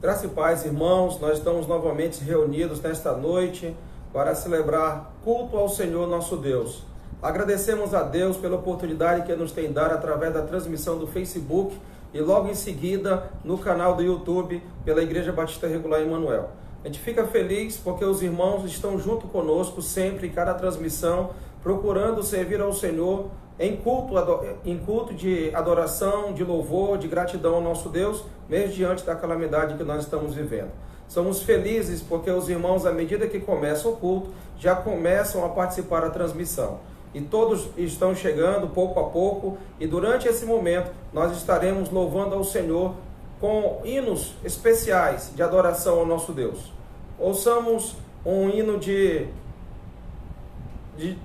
Graça e paz, irmãos, nós estamos novamente reunidos nesta noite para celebrar culto ao Senhor nosso Deus. Agradecemos a Deus pela oportunidade que nos tem dado através da transmissão do Facebook e logo em seguida no canal do YouTube pela Igreja Batista Regular Emmanuel. A gente fica feliz porque os irmãos estão junto conosco sempre em cada transmissão, procurando servir ao Senhor em culto de adoração, de louvor, de gratidão ao nosso Deus, mesmo diante da calamidade que nós estamos vivendo. Somos felizes porque os irmãos, à medida que começa o culto, já começam a participar da transmissão. E todos estão chegando pouco a pouco, e durante esse momento nós estaremos louvando ao Senhor com hinos especiais de adoração ao nosso Deus. Ouçamos um hino de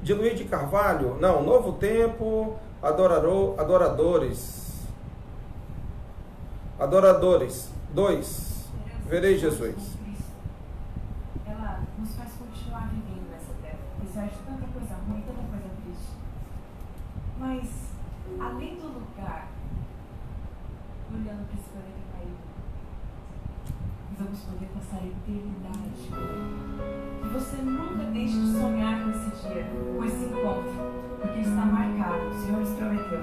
Luiz de Carvalho, não, Novo Tempo, Adoradores 2, Verei Jesus. Ela nos faz continuar vivendo nessa terra, apesar de tanta coisa ruim, tanta coisa triste. Mas, além do lugar, olhando para esse planeta caído, vamos poder passar a eternidade. Que você nunca deixe de sonhar com esse dia, com esse encontro, porque ele está marcado, o Senhor nos prometeu.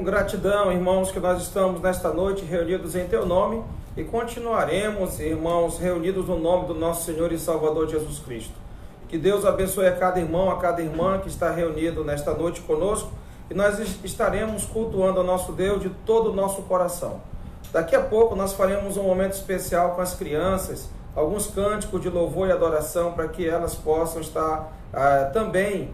Gratidão, irmãos, que nós estamos nesta noite reunidos em Teu nome e continuaremos, irmãos, reunidos no nome do nosso Senhor e Salvador Jesus Cristo. Que Deus abençoe a cada irmão, a cada irmã que está reunido nesta noite conosco e nós estaremos cultuando ao nosso Deus de todo o nosso coração. Daqui a pouco nós faremos um momento especial com as crianças, alguns cânticos de louvor e adoração para que elas possam estar também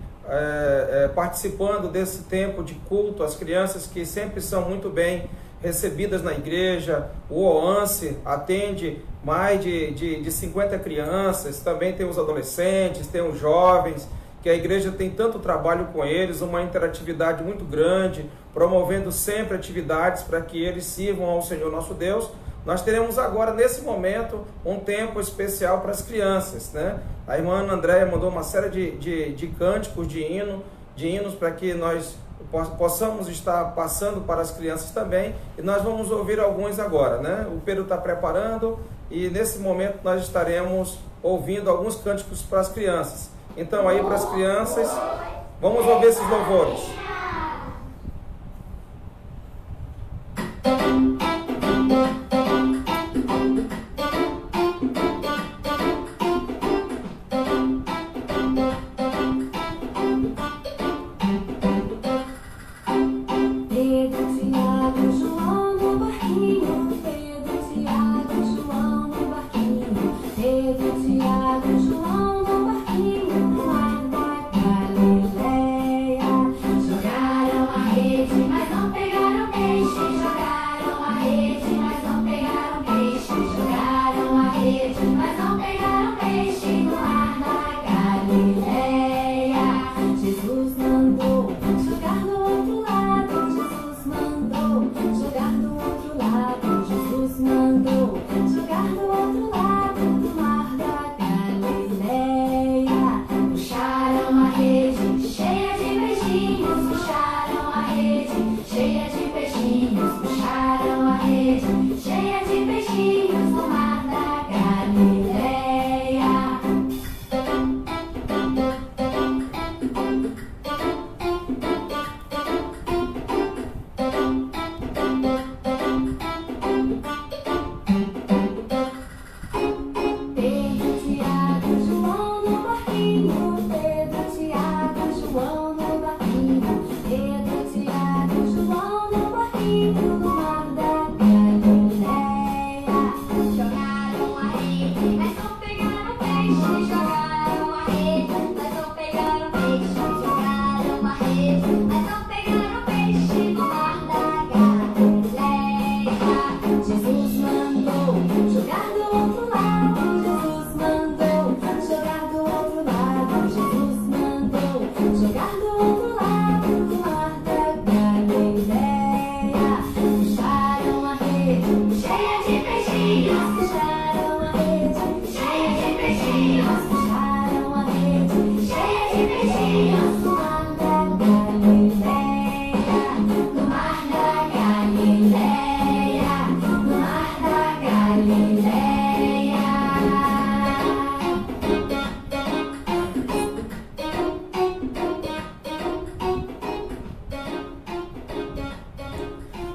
participando desse tempo de culto. As crianças que sempre são muito bem recebidas na igreja, o OANCE atende mais de 50 crianças, também tem os adolescentes, tem os jovens, que a igreja tem tanto trabalho com eles, uma interatividade muito grande, promovendo sempre atividades para que eles sirvam ao Senhor nosso Deus. Nós teremos agora, nesse momento, um tempo especial para as crianças, né? A irmã Ana Andréia mandou uma série de cânticos, de hinos, para que nós possamos estar passando para as crianças também, e nós vamos ouvir alguns agora, né? O Pedro está preparando, e nesse momento nós estaremos ouvindo alguns cânticos para as crianças. Então aí para as crianças, vamos ouvir esses louvores.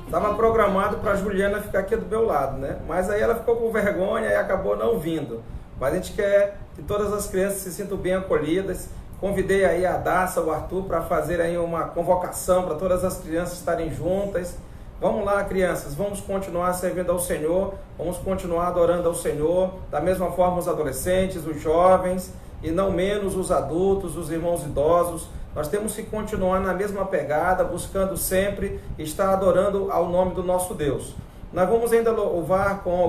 Estava programado para a Juliana ficar aqui do meu lado, né? Mas aí ela ficou com vergonha e acabou não vindo. Mas a gente quer que todas as crianças se sintam bem acolhidas. Convidei aí a Daça, o Arthur, para fazer aí uma convocação para todas as crianças estarem juntas. Vamos lá, crianças, vamos continuar servindo ao Senhor, vamos continuar adorando ao Senhor, da mesma forma os adolescentes, os jovens, e não menos os adultos, os irmãos idosos. Nós temos que continuar na mesma pegada, buscando sempre estar adorando ao nome do nosso Deus. Nós vamos ainda louvar com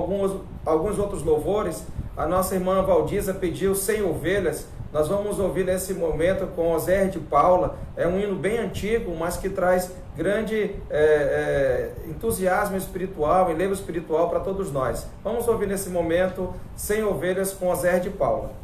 alguns outros louvores. A nossa irmã Valdiza pediu 100 ovelhas. Nós vamos ouvir nesse momento com Oséias de Paula. É um hino bem antigo, mas que traz grande entusiasmo espiritual, enlevo espiritual para todos nós. Vamos ouvir nesse momento 100 ovelhas com Oséias de Paula.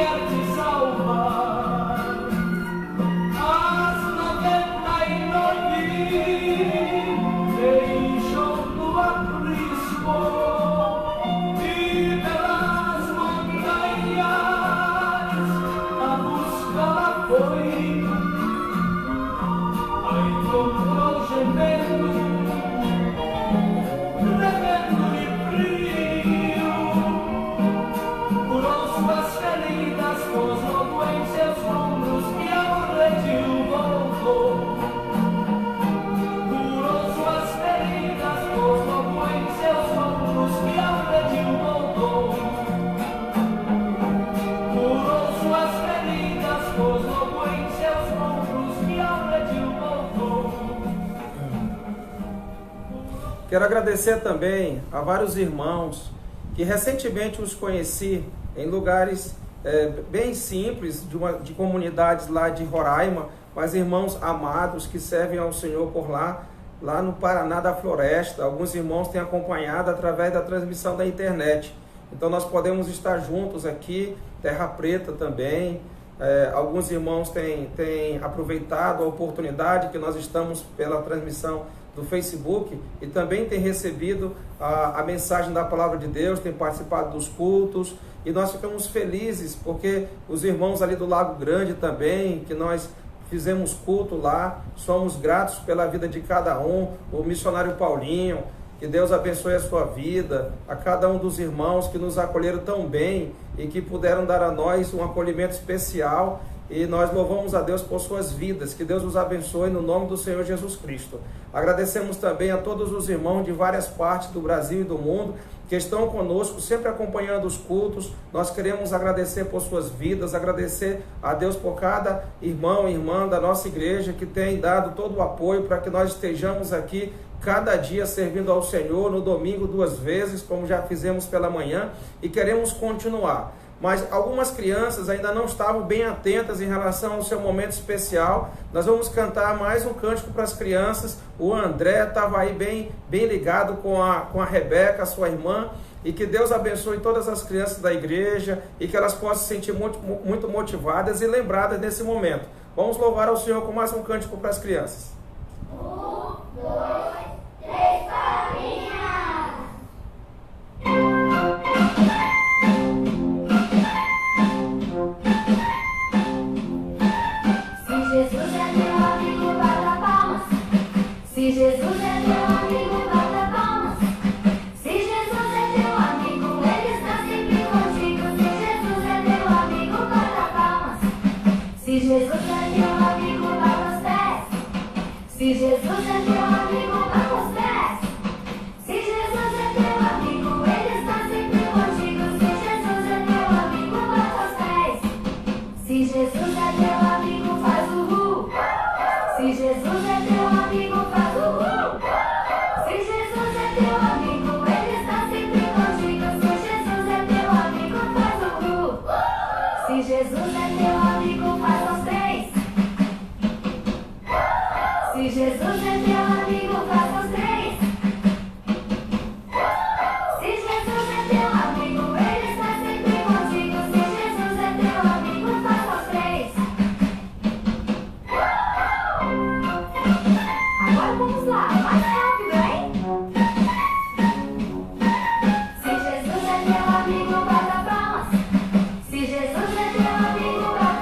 quer te salvar. As 99 deixou no aprisco e pelas montanhas a busca foi. A encontrou gemendo, tremendo de frio, curou suas feridas, pôs logo em seus ombros e ao redil voltou. Curou suas feridas, pôs logo em seus ombros e ao redil voltou. Curou suas feridas, pôs logo em seus ombros e ao redil voltou. Quero agradecer também a vários irmãos que recentemente os conheci em lugares bem simples, de comunidades lá de Roraima, mas irmãos amados que servem ao Senhor por lá no Paraná da Floresta. Alguns irmãos têm acompanhado através da transmissão da internet. Então nós podemos estar juntos aqui, Terra Preta também. Alguns irmãos têm aproveitado a oportunidade que nós estamos pela transmissão do Facebook e também têm recebido a mensagem da Palavra de Deus, têm participado dos cultos, e nós ficamos felizes porque os irmãos ali do Lago Grande também, que nós fizemos culto lá, somos gratos pela vida de cada um, o missionário Paulinho, que Deus abençoe a sua vida, a cada um dos irmãos que nos acolheram tão bem e que puderam dar a nós um acolhimento especial, e nós louvamos a Deus por suas vidas. Que Deus os abençoe no nome do Senhor Jesus Cristo. Agradecemos também a todos os irmãos de várias partes do Brasil e do mundo que estão conosco, sempre acompanhando os cultos. Nós queremos agradecer por suas vidas, agradecer a Deus por cada irmão e irmã da nossa igreja que tem dado todo o apoio para que nós estejamos aqui cada dia servindo ao Senhor, no domingo 2 vezes, como já fizemos pela manhã, e queremos continuar. Mas algumas crianças ainda não estavam bem atentas em relação ao seu momento especial. Nós vamos cantar mais um cântico para as crianças. O André estava aí bem ligado com a Rebeca, sua irmã, e que Deus abençoe todas as crianças da igreja e que elas possam se sentir muito motivadas e lembradas nesse momento. Vamos louvar ao Senhor com mais um cântico para as crianças. 1, 2, 3, farinha! Se Jesus é teu amigo, bata palmas. Se Jesus é teu amigo, Ele está sempre contigo. Se Jesus é teu amigo, bata palmas. Se Jesus é teu amigo, bata os pés. Se Jesus é teu amigo, bata os pés. Se Jesus é teu amigo, Ele está sempre contigo. Se Jesus é teu amigo, bata os pés. Se Jesus é teu amigo, faz o ru. Se Jesus é teu amigo, faz o ru. Se Jesus é teu amigo, Ele está sempre contigo. Se Jesus é teu amigo, faz o ru. Se Jesus é teu amigo, faz os 3. Se Jesus é teu amigo, faz os 3. Se Jesus é teu amigo, Ele está sempre contigo. Se Jesus é teu amigo, faz os 3. Agora vamos lá, mais rápido, hein? Se Jesus é teu amigo, bata palmas. Se Jesus é teu amigo, bata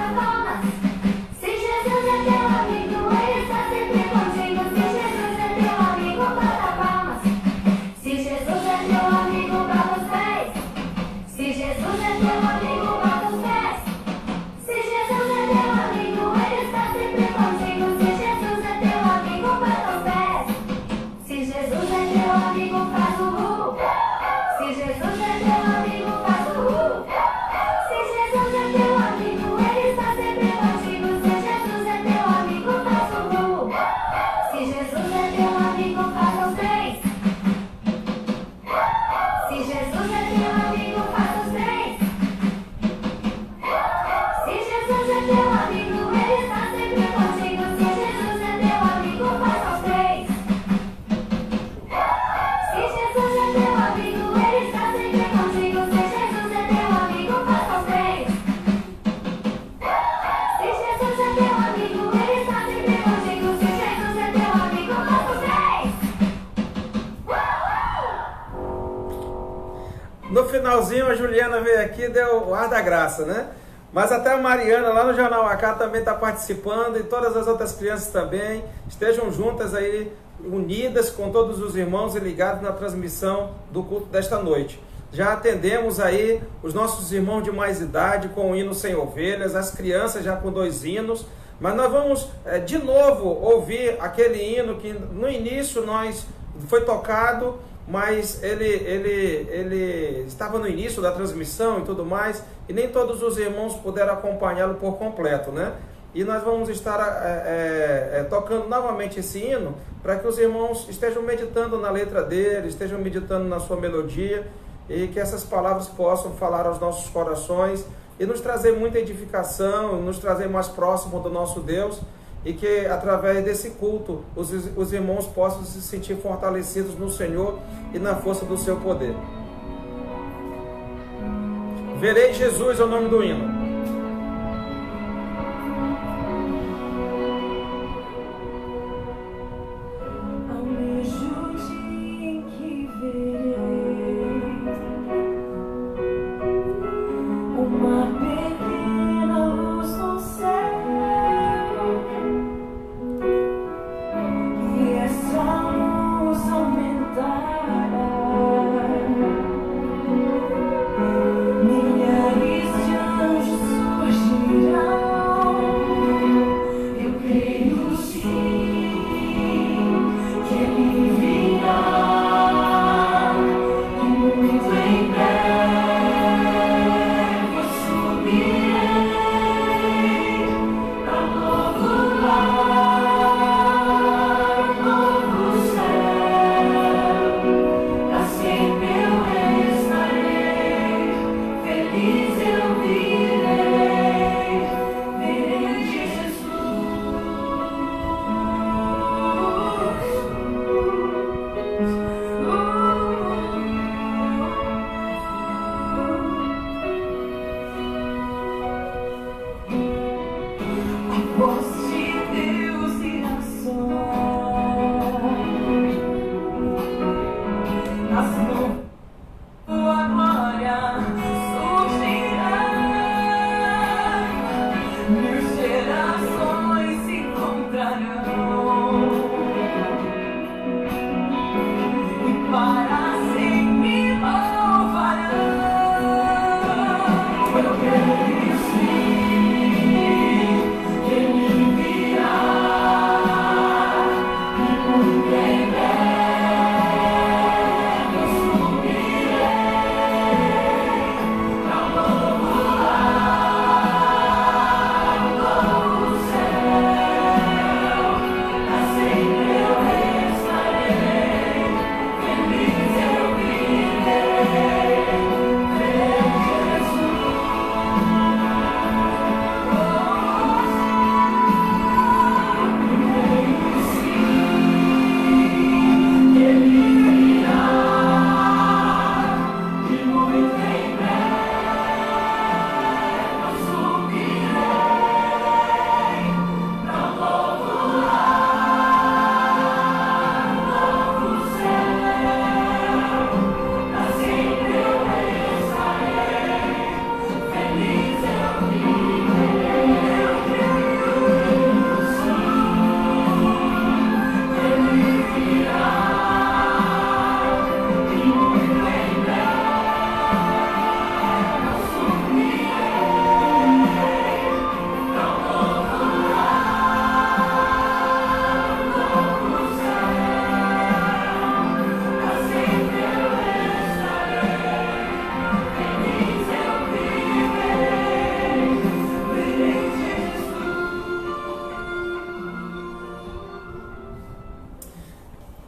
finalzinho a Juliana veio aqui e deu o ar da graça, né? Mas até a Mariana lá no Jornal AK também está participando e todas as outras crianças também. Estejam juntas aí, unidas com todos os irmãos e ligados na transmissão do culto desta noite. Já atendemos aí os nossos irmãos de mais idade com o hino Sem Ovelhas, as crianças já com 2 hinos. Mas nós vamos de novo ouvir aquele hino que no início foi tocado, mas ele estava no início da transmissão e tudo mais, e nem todos os irmãos puderam acompanhá-lo por completo, né? E nós vamos estar tocando novamente esse hino, para que os irmãos estejam meditando na letra dele, estejam meditando na sua melodia, e que essas palavras possam falar aos nossos corações, e nos trazer muita edificação, nos trazer mais próximo do nosso Deus, e que através desse culto os irmãos possam se sentir fortalecidos no Senhor e na força do seu poder. Verei Jesus é o nome do hino.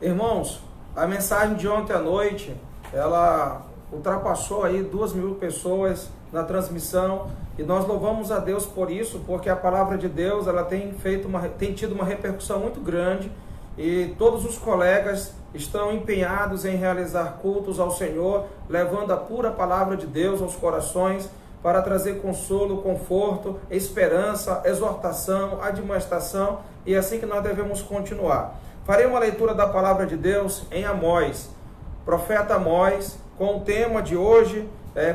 Irmãos, a mensagem de ontem à noite, ela ultrapassou aí 2.000 pessoas na transmissão, e nós louvamos a Deus por isso, porque a palavra de Deus ela tem tido uma repercussão muito grande, e todos os colegas estão empenhados em realizar cultos ao Senhor, levando a pura palavra de Deus aos corações, para trazer consolo, conforto, esperança, exortação, admoestação, e é assim que nós devemos continuar. Farei uma leitura da palavra de Deus em Amós, profeta Amós, com o tema de hoje,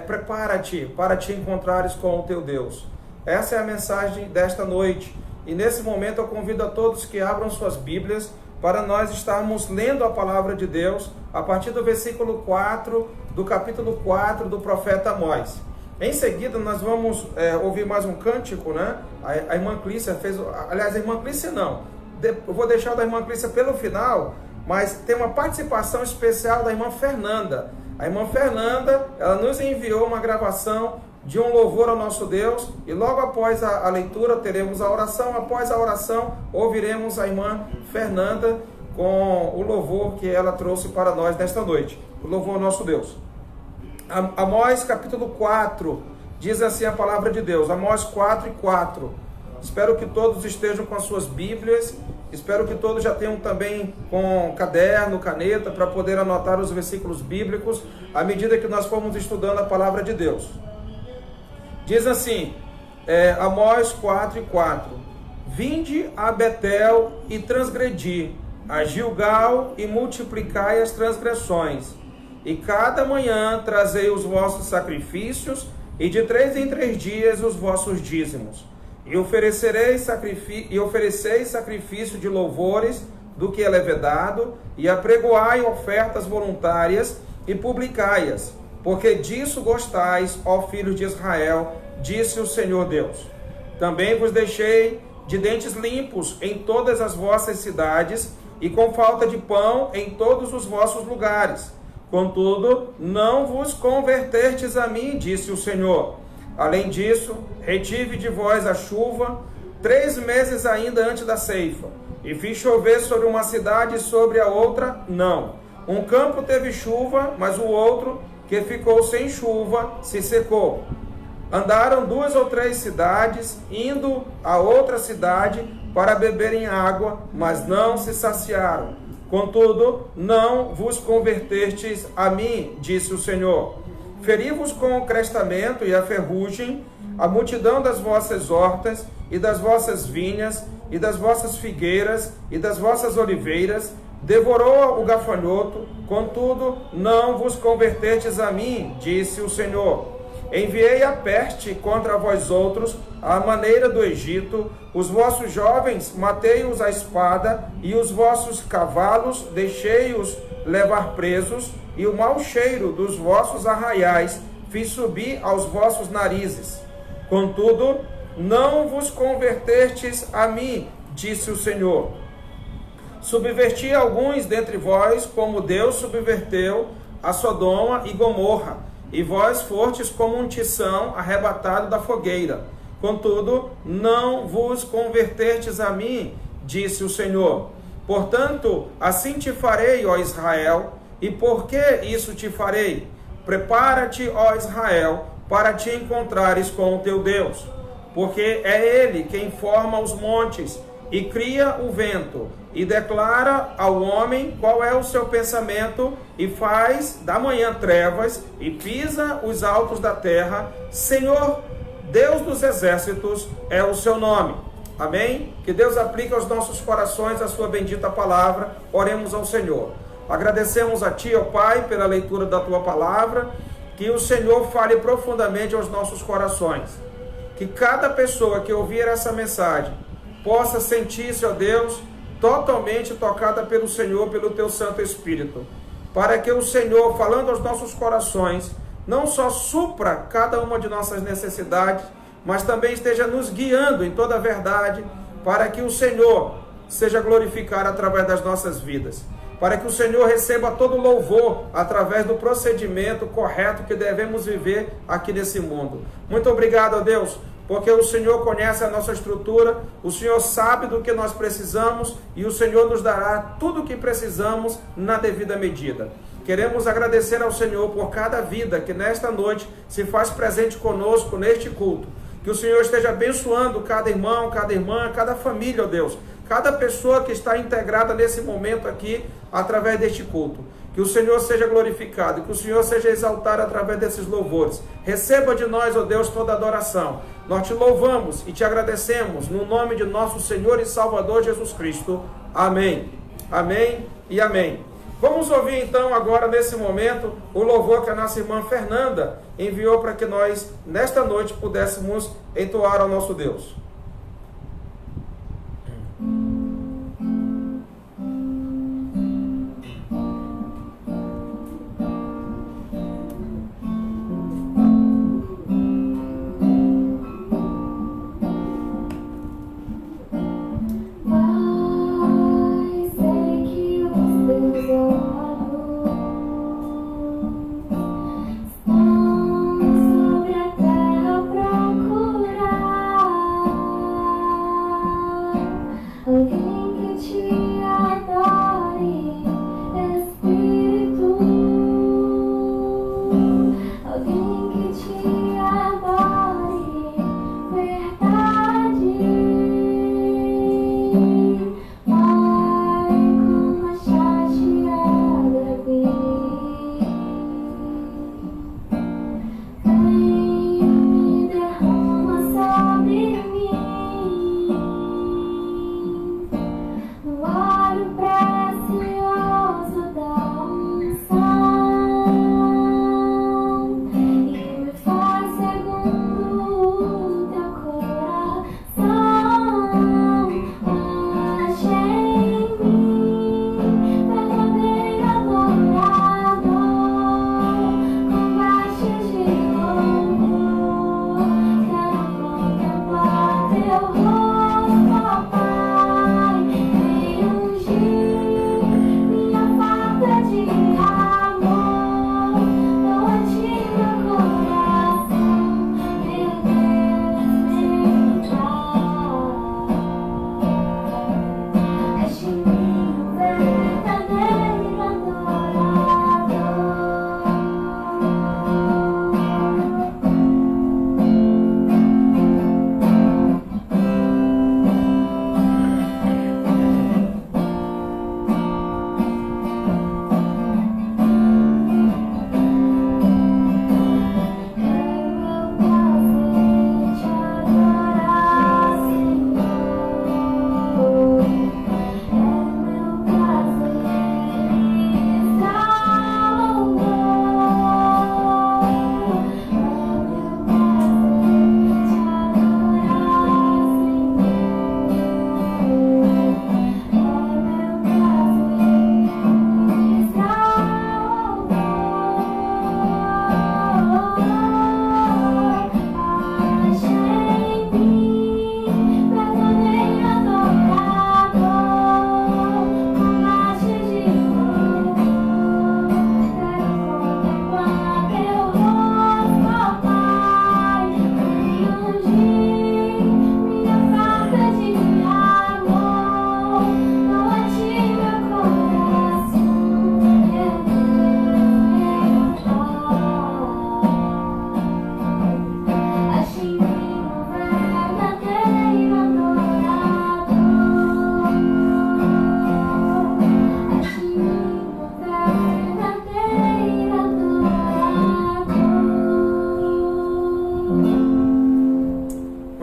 prepara-te para te encontrares com o teu Deus. Essa é a mensagem desta noite. E nesse momento eu convido a todos que abram suas Bíblias para nós estarmos lendo a palavra de Deus a partir do versículo 4 do capítulo 4 do profeta Amós. Em seguida nós vamos ouvir mais um cântico, né? A irmã Clícia fez... Aliás, a irmã Clícia não. Eu vou deixar o da irmã Clícia pelo final, mas tem uma participação especial da irmã Fernanda. A irmã Fernanda, ela nos enviou uma gravação de um louvor ao nosso Deus, e logo após a leitura teremos a oração. Após a oração ouviremos a irmã Fernanda com o louvor que ela trouxe para nós nesta noite, o louvor ao nosso Deus. Amós capítulo 4, diz assim a palavra de Deus, Amós 4:4. Espero que todos estejam com as suas Bíblias, espero que todos já tenham também com caderno, caneta, para poder anotar os versículos bíblicos, à medida que nós formos estudando a palavra de Deus. Diz assim, Amós 4:4. Vinde a Betel e transgredi, a Gilgal e multiplicai as transgressões. E cada manhã trazei os vossos sacrifícios, e de 3 em 3 dias os vossos dízimos. E ofereceis sacrifício de louvores do que é levedado, e apregoai ofertas voluntárias, e publicai-as. Porque disso gostais, ó filhos de Israel, disse o Senhor Deus. Também vos deixei de dentes limpos em todas as vossas cidades, e com falta de pão em todos os vossos lugares. Contudo, não vos convertertes a mim, disse o Senhor. Além disso, retive de vós a chuva 3 meses ainda antes da ceifa, e fiz chover sobre uma cidade e sobre a outra, não. Um campo teve chuva, mas o outro, que ficou sem chuva, se secou. Andaram 2 ou 3 cidades, indo a outra cidade para beberem água, mas não se saciaram. Contudo, não vos convertestes a mim, disse o Senhor. Feri-vos com o crestamento e a ferrugem, a multidão das vossas hortas, e das vossas vinhas, e das vossas figueiras, e das vossas oliveiras, devorou o gafanhoto, contudo, não vos convertestes a mim, disse o Senhor. Enviei a peste contra vós outros, à maneira do Egito, os vossos jovens matei-os à espada, e os vossos cavalos deixei-os levar presos, e o mau cheiro dos vossos arraiais fiz subir aos vossos narizes. Contudo, não vos convertestes a mim, disse o Senhor. Subverti alguns dentre vós, como Deus subverteu a Sodoma e Gomorra, e vós fostes como um tição arrebatado da fogueira. Contudo, não vos convertertes a mim, disse o Senhor. Portanto, assim te farei, ó Israel. E por que isso te farei? Prepara-te, ó Israel, para te encontrares com o teu Deus. Porque é Ele quem forma os montes e cria o vento, e declara ao homem qual é o seu pensamento, e faz da manhã trevas, e pisa os altos da terra. Senhor, Deus dos exércitos, é o seu nome. Amém? Que Deus aplique aos nossos corações a sua bendita palavra. Oremos ao Senhor. Agradecemos a Ti, ó Pai, pela leitura da Tua palavra. Que o Senhor fale profundamente aos nossos corações. Que cada pessoa que ouvir essa mensagem possa sentir-se, ó Deus, totalmente tocada pelo Senhor, pelo Teu Santo Espírito, para que o Senhor, falando aos nossos corações, não só supra cada uma de nossas necessidades, mas também esteja nos guiando em toda a verdade, para que o Senhor seja glorificado através das nossas vidas, para que o Senhor receba todo o louvor através do procedimento correto que devemos viver aqui nesse mundo. Muito obrigado, ó Deus, porque o Senhor conhece a nossa estrutura, o Senhor sabe do que nós precisamos, e o Senhor nos dará tudo o que precisamos na devida medida. Queremos agradecer ao Senhor por cada vida que nesta noite se faz presente conosco neste culto. Que o Senhor esteja abençoando cada irmão, cada irmã, cada família, ó Deus, cada pessoa que está integrada nesse momento aqui, através deste culto. Que o Senhor seja glorificado, que o Senhor seja exaltado através desses louvores. Receba de nós, ó Deus, toda adoração. Nós te louvamos e te agradecemos no nome de nosso Senhor e Salvador Jesus Cristo. Amém. Amém e amém. Vamos ouvir então agora, nesse momento, o louvor que a nossa irmã Fernanda enviou para que nós, nesta noite, pudéssemos entoar ao nosso Deus.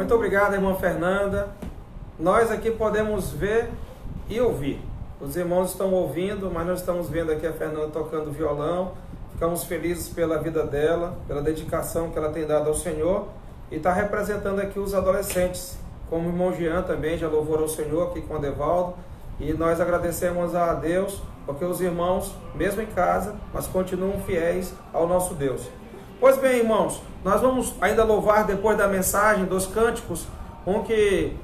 Muito obrigado, irmã Fernanda. Nós aqui podemos ver e ouvir. Os irmãos estão ouvindo, mas nós estamos vendo aqui a Fernanda tocando violão. Ficamos felizes pela vida dela, pela dedicação que ela tem dado ao Senhor. E está representando aqui os adolescentes, como o irmão Jean também já louvou ao Senhor aqui com o Adevaldo. E nós agradecemos a Deus, porque os irmãos, mesmo em casa, mas continuam fiéis ao nosso Deus. Pois bem, irmãos, nós vamos ainda louvar depois da mensagem, dos cânticos,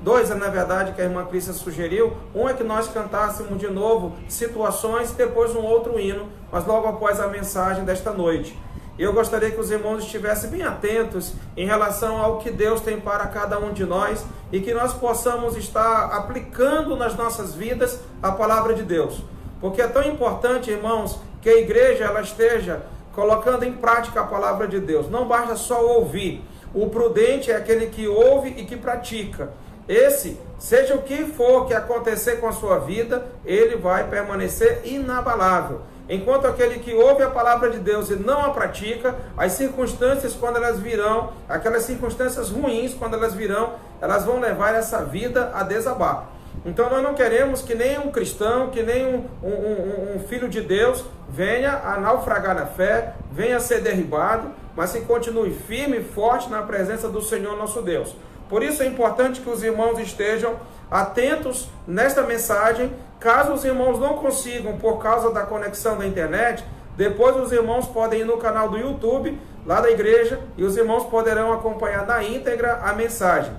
dois, na verdade, que a irmã Crícia sugeriu. Um é que nós cantássemos de novo situações e depois um outro hino, mas logo após a mensagem desta noite. Eu gostaria que os irmãos estivessem bem atentos em relação ao que Deus tem para cada um de nós e que nós possamos estar aplicando nas nossas vidas a palavra de Deus. Porque é tão importante, irmãos, que a igreja ela esteja colocando em prática a palavra de Deus. Não basta só ouvir. O prudente é aquele que ouve e que pratica. Esse, seja o que for que acontecer com a sua vida, ele vai permanecer inabalável. Enquanto aquele que ouve a palavra de Deus e não a pratica, as circunstâncias quando elas virão, aquelas circunstâncias ruins quando elas virão, elas vão levar essa vida a desabar. Então nós não queremos que nem um cristão, que nem um filho de Deus venha a naufragar na fé, venha a ser derribado, mas que continue firme e forte na presença do Senhor nosso Deus. Por isso é importante que os irmãos estejam atentos nesta mensagem. Caso os irmãos não consigam, por causa da conexão da internet, depois os irmãos podem ir no canal do YouTube, lá da igreja, e os irmãos poderão acompanhar na íntegra a mensagem.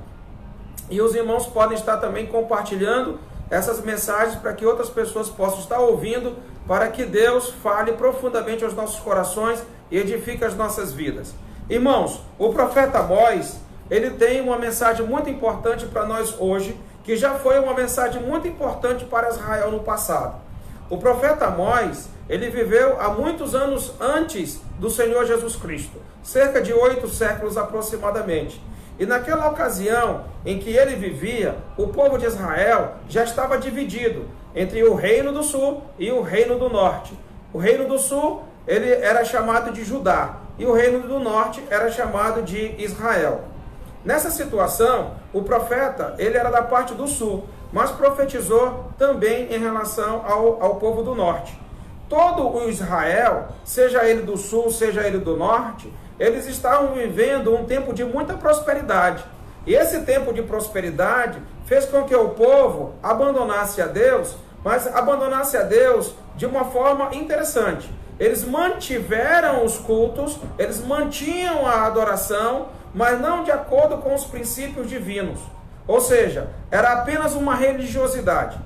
E os irmãos podem estar também compartilhando essas mensagens para que outras pessoas possam estar ouvindo, para que Deus fale profundamente aos nossos corações e edifique as nossas vidas. Irmãos, o profeta Amós, ele tem uma mensagem muito importante para nós hoje, que já foi uma mensagem muito importante para Israel no passado. O profeta Amós, ele viveu há muitos anos antes do Senhor Jesus Cristo, cerca de 8 séculos aproximadamente. E naquela ocasião em que ele vivia, o povo de Israel já estava dividido entre o reino do sul e o reino do norte. O reino do sul, ele era chamado de Judá, e o reino do norte era chamado de Israel. Nessa situação, o profeta, ele era da parte do sul, mas profetizou também em relação ao povo do norte. Todo o Israel, seja ele do sul, seja ele do norte, eles estavam vivendo um tempo de muita prosperidade. E esse tempo de prosperidade fez com que o povo abandonasse a Deus, mas abandonasse a Deus de uma forma interessante. Eles mantiveram os cultos, eles mantinham a adoração, mas não de acordo com os princípios divinos. Ou seja, era apenas uma religiosidade.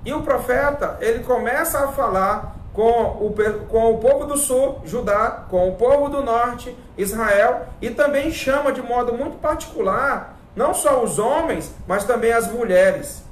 E o profeta, ele começa a falar com o povo do sul, Judá, com o povo do norte, Israel, e também chama de modo muito particular, não só os homens, mas também as mulheres.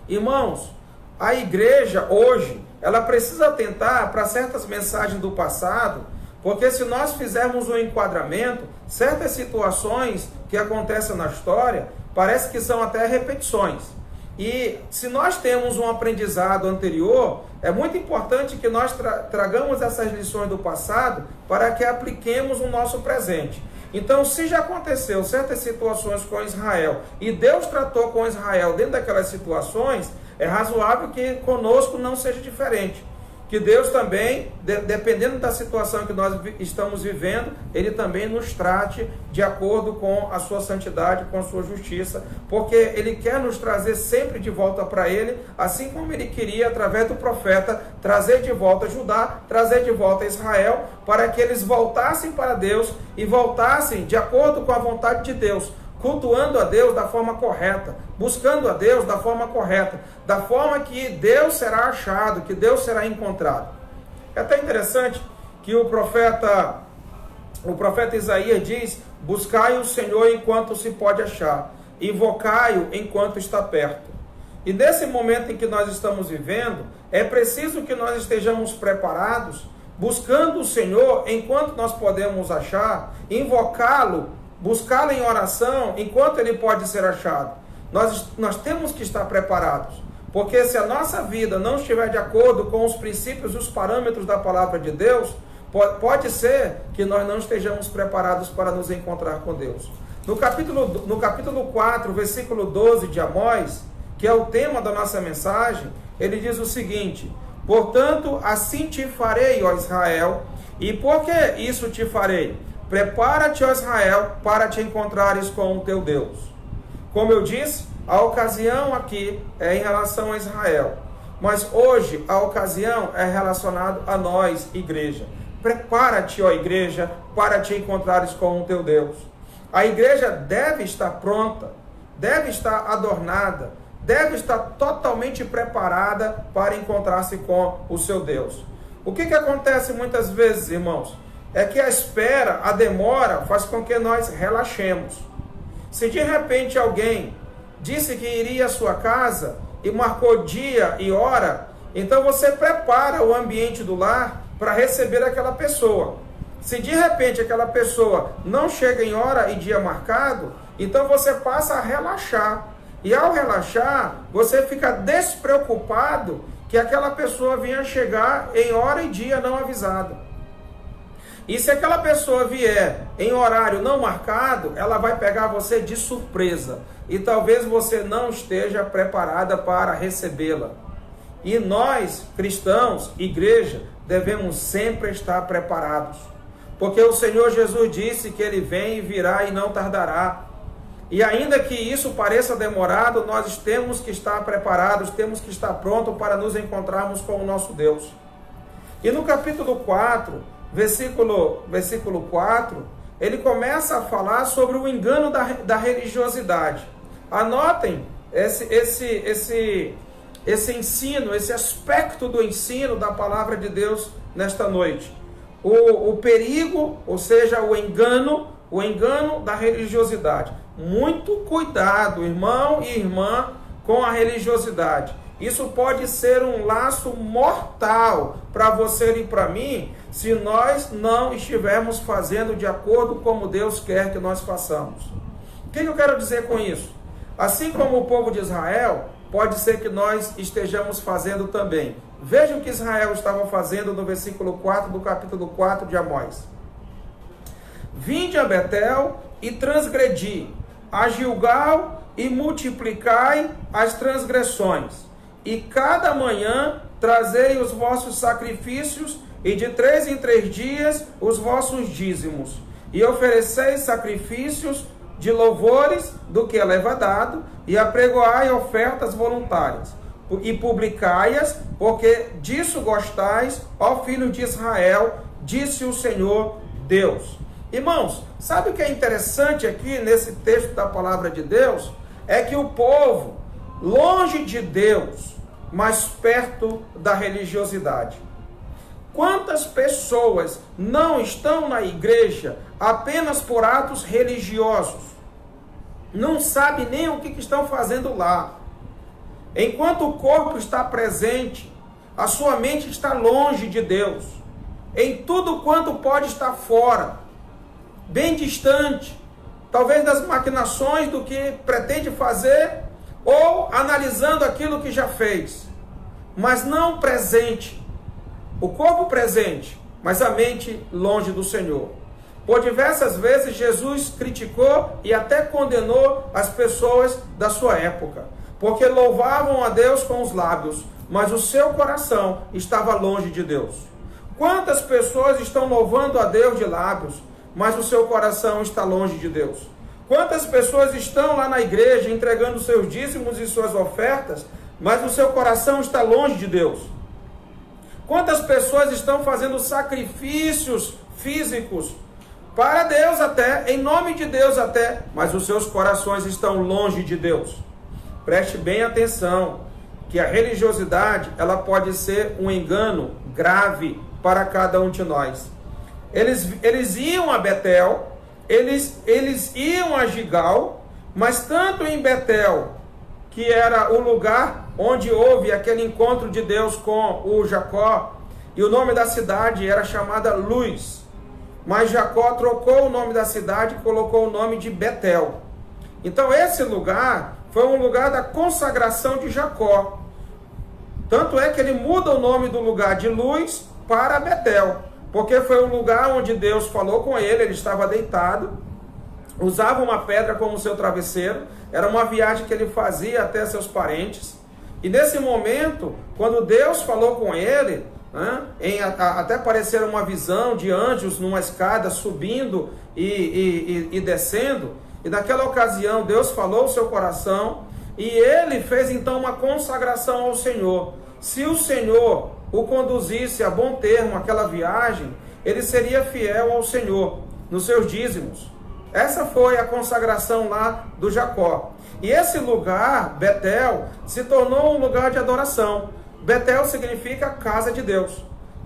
Irmãos, a igreja hoje, ela precisa atentar para certas mensagens do passado, porque se nós fizermos um enquadramento, certas situações que acontecem na história, parece que são até repetições. E se nós temos um aprendizado anterior, é muito importante que nós tragamos essas lições do passado para que apliquemos no nosso presente. Então, se já aconteceu certas situações com Israel e Deus tratou com Israel dentro daquelas situações, é razoável que conosco não seja diferente. Que Deus também, dependendo da situação que nós estamos vivendo, Ele também nos trate de acordo com a sua santidade, com a sua justiça, porque Ele quer nos trazer sempre de volta para Ele, assim como Ele queria, através do profeta, trazer de volta Judá, trazer de volta Israel, para que eles voltassem para Deus e voltassem de acordo com a vontade de Deus, cultuando a Deus da forma correta, buscando a Deus da forma correta, da forma que Deus será achado, que Deus será encontrado. É até interessante que o profeta Isaías diz: buscai o Senhor enquanto se pode achar, invocai-o enquanto está perto. E nesse momento em que nós estamos vivendo, é preciso que nós estejamos preparados, buscando o Senhor enquanto nós podemos achar, invocá-lo, buscá-lo em oração enquanto ele pode ser achado. Nós temos que estar preparados, porque se a nossa vida não estiver de acordo com os princípios e os parâmetros da palavra de Deus, pode ser que nós não estejamos preparados para nos encontrar com Deus. No capítulo 4, versículo 12 de Amós, que é o tema da nossa mensagem, ele diz o seguinte: portanto, assim te farei, ó Israel, e por que isso te farei? Prepara-te, ó Israel, para te encontrares com o teu Deus. Como eu disse, a ocasião aqui é em relação a Israel, mas hoje a ocasião é relacionada a nós, igreja. Prepara-te, ó igreja, para te encontrares com o teu Deus. A igreja deve estar pronta, deve estar adornada, deve estar totalmente preparada para encontrar-se com o seu Deus. O que acontece muitas vezes, irmãos? É que a espera, a demora, faz com que nós relaxemos. Se de repente alguém disse que iria à sua casa e marcou dia e hora, então você prepara o ambiente do lar para receber aquela pessoa. Se de repente aquela pessoa não chega em hora e dia marcado, então você passa a relaxar. E ao relaxar, você fica despreocupado que aquela pessoa venha chegar em hora e dia não avisada. E se aquela pessoa vier em horário não marcado, ela vai pegar você de surpresa. E talvez você não esteja preparada para recebê-la. E nós, cristãos, igreja, devemos sempre estar preparados. Porque o Senhor Jesus disse que Ele vem e virá e não tardará. E ainda que isso pareça demorado, nós temos que estar preparados, temos que estar prontos para nos encontrarmos com o nosso Deus. E no capítulo 4, versículo 4, ele começa a falar sobre o engano da religiosidade. Anotem esse ensino, esse aspecto do ensino da palavra de Deus nesta noite. O perigo, ou seja, o engano da religiosidade. Muito cuidado, irmão e irmã, com a religiosidade. Isso pode ser um laço mortal para você e para mim, se nós não estivermos fazendo de acordo como Deus quer que nós façamos. O que eu quero dizer com isso? Assim como o povo de Israel, pode ser que nós estejamos fazendo também. Veja o que Israel estava fazendo no versículo 4 do capítulo 4 de Amós. Vinde a Betel e transgredi, a Gilgal e multiplicai as transgressões. E cada manhã trazei os vossos sacrifícios, e de 3 em 3 dias os vossos dízimos. E ofereceis sacrifícios de louvores do que é levadado, e apregoai ofertas voluntárias. E publicai-as, porque disso gostais, ó filhos de Israel, disse o Senhor Deus. Irmãos, sabe o que é interessante aqui nesse texto da palavra de Deus? É que o povo, longe de Deus, mas perto da religiosidade. Quantas pessoas não estão na igreja apenas por atos religiosos? Não sabe nem o que estão fazendo lá. Enquanto o corpo está presente, a sua mente está longe de Deus. Em tudo quanto pode estar fora, bem distante, talvez das maquinações do que pretende fazer, ou analisando aquilo que já fez, mas não presente. O corpo presente, mas a mente longe do Senhor. Por diversas vezes Jesus criticou e até condenou as pessoas da sua época, porque louvavam a Deus com os lábios, mas o seu coração estava longe de Deus. Quantas pessoas estão louvando a Deus de lábios, mas o seu coração está longe de Deus? Quantas pessoas estão lá na igreja entregando seus dízimos e suas ofertas, mas o seu coração está longe de Deus? Quantas pessoas estão fazendo sacrifícios físicos para Deus até, em nome de Deus até, mas os seus corações estão longe de Deus? Preste bem atenção, que a religiosidade, ela pode ser um engano grave para cada um de nós. Eles iam a Betel, eles iam a Gilgal, mas tanto em Betel, que era o lugar onde houve aquele encontro de Deus com o Jacó, e o nome da cidade era chamada Luz, mas Jacó trocou o nome da cidade e colocou o nome de Betel. Então esse lugar foi um lugar da consagração de Jacó. Tanto é que ele muda o nome do lugar de Luz para Betel, porque foi o lugar onde Deus falou com ele estava deitado, usava uma pedra como seu travesseiro, era uma viagem que ele fazia até seus parentes, e nesse momento, quando Deus falou com ele, até parecer uma visão de anjos numa escada subindo e descendo, e naquela ocasião Deus falou ao seu coração, e ele fez então uma consagração ao Senhor. Se o Senhor o conduzisse a bom termo aquela viagem, ele seria fiel ao Senhor nos seus dízimos. Essa foi a consagração lá do Jacó. E esse lugar, Betel, se tornou um lugar de adoração. Betel significa casa de Deus.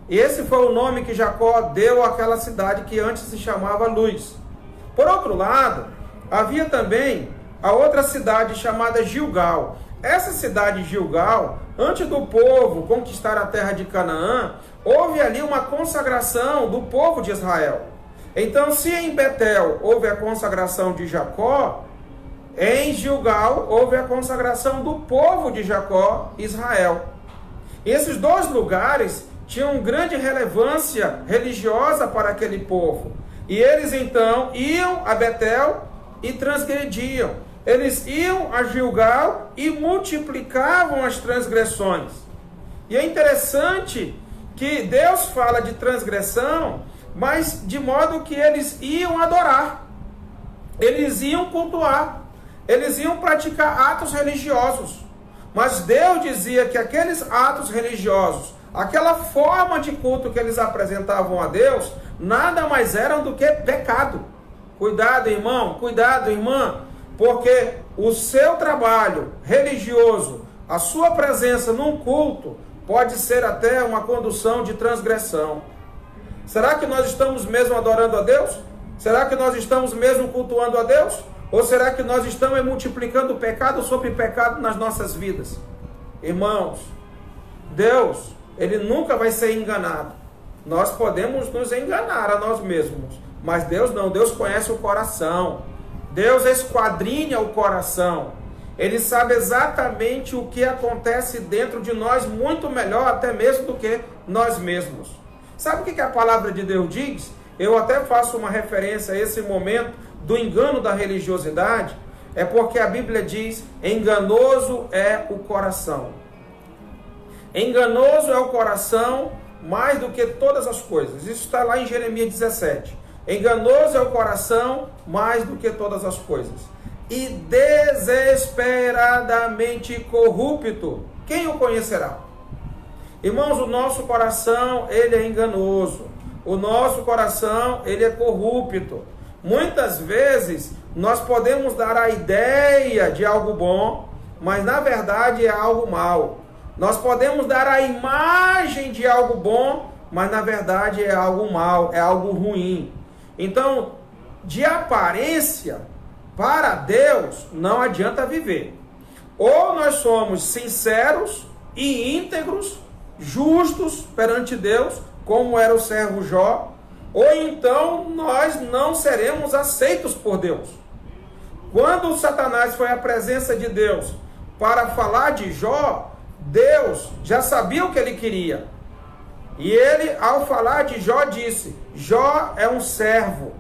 E esse foi o nome que Jacó deu àquela cidade que antes se chamava Luz. Por outro lado, havia também a outra cidade chamada Gilgal. Essa cidade Gilgal, antes do povo conquistar a terra de Canaã, houve ali uma consagração do povo de Israel. Então, se em Betel houve a consagração de Jacó, em Gilgal houve a consagração do povo de Jacó, Israel. E esses dois lugares tinham grande relevância religiosa para aquele povo. E eles então iam a Betel e transgrediam. Eles iam a Gilgal e multiplicavam as transgressões. E é interessante que Deus fala de transgressão, mas de modo que eles iam adorar, eles iam cultuar, eles iam praticar atos religiosos. Mas Deus dizia que aqueles atos religiosos, aquela forma de culto que eles apresentavam a Deus, nada mais eram do que pecado. Cuidado, irmão, cuidado, irmã, porque o seu trabalho religioso, a sua presença num culto, pode ser até uma condução de transgressão. Será que nós estamos mesmo adorando a Deus? Será que nós estamos mesmo cultuando a Deus? Ou será que nós estamos multiplicando pecado sobre pecado nas nossas vidas? Irmãos, Deus, Ele nunca vai ser enganado. Nós podemos nos enganar a nós mesmos, mas Deus não. Deus conhece o coração. Deus esquadrinha o coração. Ele sabe exatamente o que acontece dentro de nós, muito melhor até mesmo do que nós mesmos. Sabe o que a palavra de Deus diz? Eu até faço uma referência a esse momento do engano da religiosidade, é porque a Bíblia diz: enganoso é o coração. Enganoso é o coração mais do que todas as coisas. Isso está lá em Jeremias 17. Enganoso é o coração mais do que todas as coisas. E desesperadamente corrupto, quem o conhecerá? Irmãos, o nosso coração, ele é enganoso. O nosso coração, ele é corrupto. Muitas vezes, nós podemos dar a ideia de algo bom, mas na verdade é algo mal. Nós podemos dar a imagem de algo bom, mas na verdade é algo mal, é algo ruim. Então, de aparência, para Deus não adianta viver. Ou nós somos sinceros e íntegros, justos perante Deus, como era o servo Jó, ou então nós não seremos aceitos por Deus. Quando Satanás foi à presença de Deus para falar de Jó, Deus já sabia o que ele queria. E ele, ao falar de Jó, disse: Jó é um servo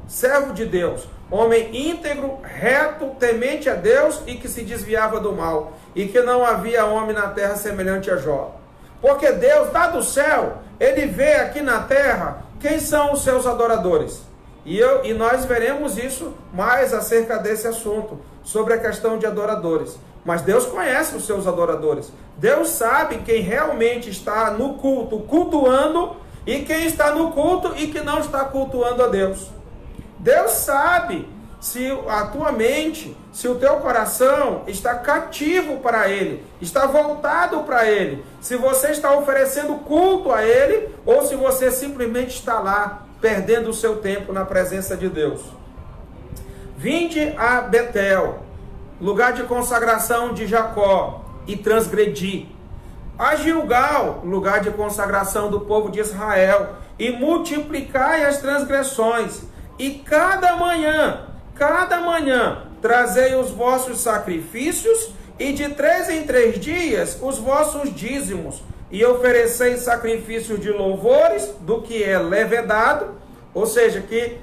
de Deus, homem íntegro, reto, temente a Deus e que se desviava do mal, e que não havia homem na terra semelhante a Jó. Porque Deus, lá do céu, Ele vê aqui na terra quem são os seus adoradores. E nós veremos isso mais acerca desse assunto, sobre a questão de adoradores. Mas Deus conhece os seus adoradores. Deus sabe quem realmente está no culto, cultuando, e quem está no culto e que não está cultuando a Deus. Deus sabe se a tua mente, se o teu coração está cativo para Ele, está voltado para Ele, se você está oferecendo culto a Ele, ou se você simplesmente está lá, perdendo o seu tempo na presença de Deus. Vinde a Betel, lugar de consagração de Jacó, e transgredi. A Gilgal, lugar de consagração do povo de Israel, e multiplicai as transgressões. E cada manhã, trazei os vossos sacrifícios, e de 3 em 3 dias os vossos dízimos, e ofereceis sacrifícios de louvores do que é levedado, ou seja, que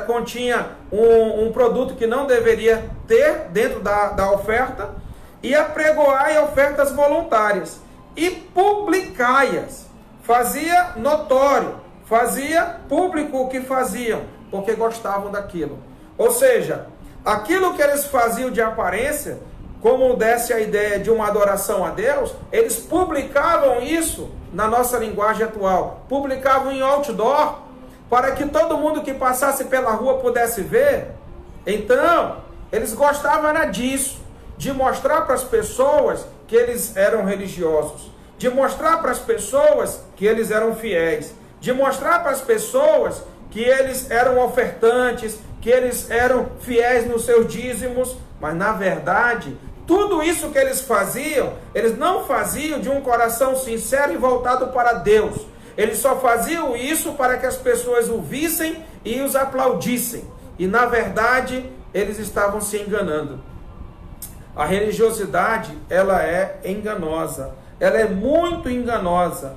continha um produto que não deveria ter dentro da oferta, e apregoai ofertas voluntárias, e publicai-as. Fazia notório, fazia público o que faziam, porque gostavam daquilo. Ou seja, aquilo que eles faziam de aparência, como desse a ideia de uma adoração a Deus, eles publicavam isso na nossa linguagem atual. Publicavam em outdoor, para que todo mundo que passasse pela rua pudesse ver. Então, eles gostavam era disso, de mostrar para as pessoas que eles eram religiosos, de mostrar para as pessoas que eles eram fiéis, de mostrar para as pessoas que eles eram ofertantes, que eles eram fiéis nos seus dízimos, mas na verdade, tudo isso que eles faziam, eles não faziam de um coração sincero e voltado para Deus. Eles só faziam isso para que as pessoas o vissem e os aplaudissem. E na verdade, eles estavam se enganando. A religiosidade, ela é enganosa. Ela é muito enganosa.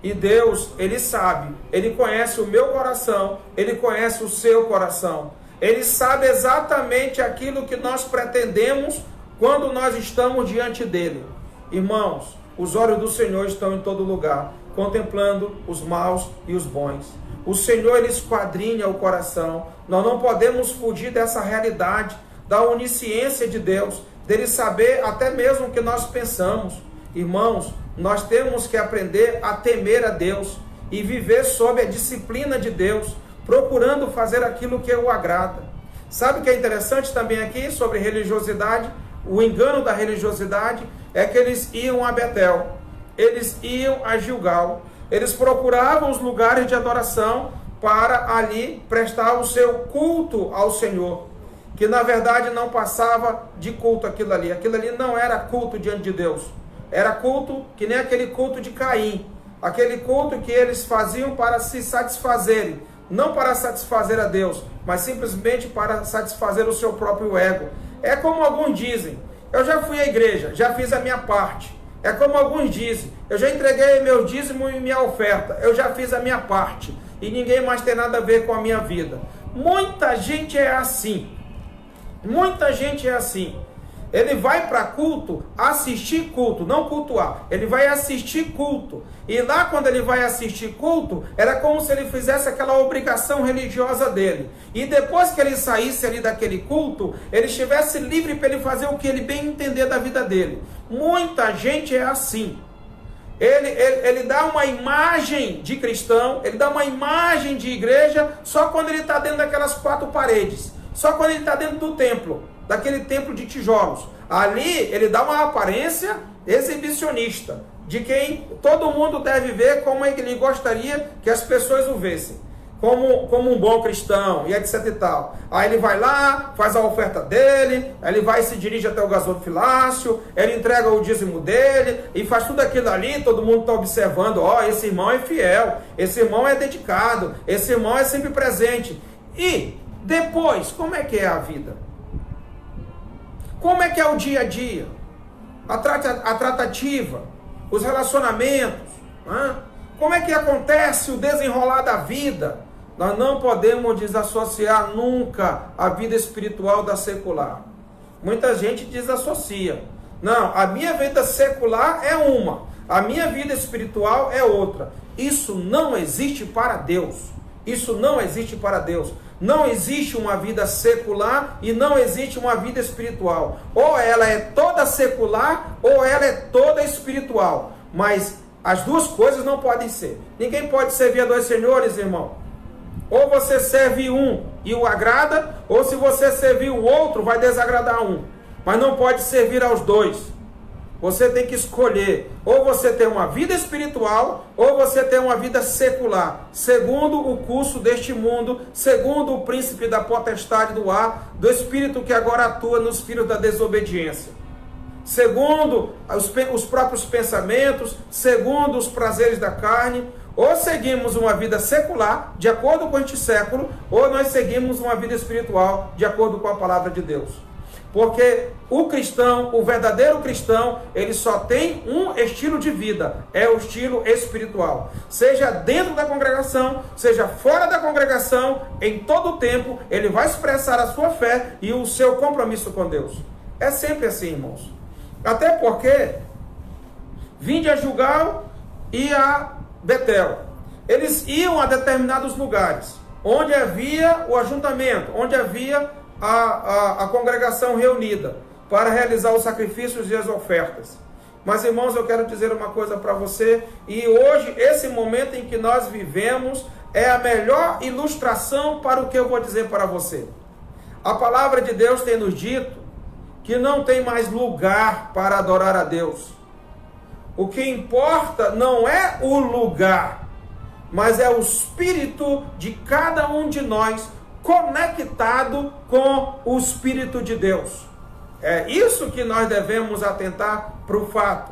E Deus, Ele sabe, Ele conhece o meu coração, Ele conhece o seu coração. Ele sabe exatamente aquilo que nós pretendemos quando nós estamos diante dEle. Irmãos, os olhos do Senhor estão em todo lugar, contemplando os maus e os bons. O Senhor, Ele esquadrinha o coração. Nós não podemos fugir dessa realidade, da onisciência de Deus, dele saber até mesmo o que nós pensamos. Irmãos, nós temos que aprender a temer a Deus e viver sob a disciplina de Deus, procurando fazer aquilo que o agrada. Sabe o que é interessante também aqui sobre religiosidade? O engano da religiosidade é que eles iam a Betel, eles iam a Gilgal, eles procuravam os lugares de adoração para ali prestar o seu culto ao Senhor, que na verdade não passava de culto aquilo ali não era culto diante de Deus, era culto que nem aquele culto de Caim, aquele culto que eles faziam para se satisfazerem, não para satisfazer a Deus, mas simplesmente para satisfazer o seu próprio ego. É como alguns dizem, eu já fui à igreja, já fiz a minha parte. É como alguns dizem, eu já entreguei meu dízimo e minha oferta, eu já fiz a minha parte, e ninguém mais tem nada a ver com a minha vida. Muita gente é assim, muita gente é assim. Ele vai para culto, assistir culto, não cultuar. Ele vai assistir culto. E lá quando ele vai assistir culto, era como se ele fizesse aquela obrigação religiosa dele. E depois que ele saísse ali daquele culto, ele estivesse livre para ele fazer o que ele bem entender da vida dele. Muita gente é assim. Ele dá uma imagem de cristão, ele dá uma imagem de igreja só quando ele está dentro daquelas quatro paredes. Só quando ele está dentro do templo, daquele templo de tijolos. Ali ele dá uma aparência exibicionista, de quem todo mundo deve ver como ele gostaria que as pessoas o vissem, como um bom cristão, e etc e tal. Aí ele vai lá, faz a oferta dele, aí ele vai e se dirige até o gasofilácio, ele entrega o dízimo dele, e faz tudo aquilo ali, todo mundo está observando, esse irmão é fiel, esse irmão é dedicado, esse irmão é sempre presente. E depois, como é que é a vida? Como é que é o dia a dia? A tratativa, os relacionamentos, como é que acontece o desenrolar da vida? Nós não podemos desassociar nunca a vida espiritual da secular. Muita gente desassocia. Não, a minha vida secular é uma, a minha vida espiritual é outra. Isso não existe para Deus. Isso não existe para Deus. Não existe uma vida secular e não existe uma vida espiritual. Ou ela é toda secular ou ela é toda espiritual. Mas as duas coisas não podem ser. Ninguém pode servir a dois senhores, irmão. Ou você serve um e o agrada, ou se você servir o outro, vai desagradar um. Mas não pode servir aos dois. Você tem que escolher, ou você tem uma vida espiritual, ou você tem uma vida secular, segundo o curso deste mundo, segundo o príncipe da potestade do ar, do espírito que agora atua nos filhos da desobediência. Segundo os próprios pensamentos, segundo os prazeres da carne, ou seguimos uma vida secular, de acordo com este século, ou nós seguimos uma vida espiritual, de acordo com a palavra de Deus. Porque o cristão, o verdadeiro cristão, ele só tem um estilo de vida, é o estilo espiritual. Seja dentro da congregação, seja fora da congregação, em todo o tempo, ele vai expressar a sua fé e o seu compromisso com Deus. É sempre assim, irmãos. Até porque, vinde a Gilgal e a Betel. Eles iam a determinados lugares, onde havia o ajuntamento, onde havia a congregação reunida para realizar os sacrifícios e as ofertas. Mas, irmãos, eu quero dizer uma coisa para você, e hoje, esse momento em que nós vivemos, é a melhor ilustração para o que eu vou dizer para você. A palavra de Deus tem nos dito que não tem mais lugar para adorar a Deus. O que importa não é o lugar, mas é o espírito de cada um de nós conectado com o Espírito de Deus. É isso que nós devemos atentar para o fato.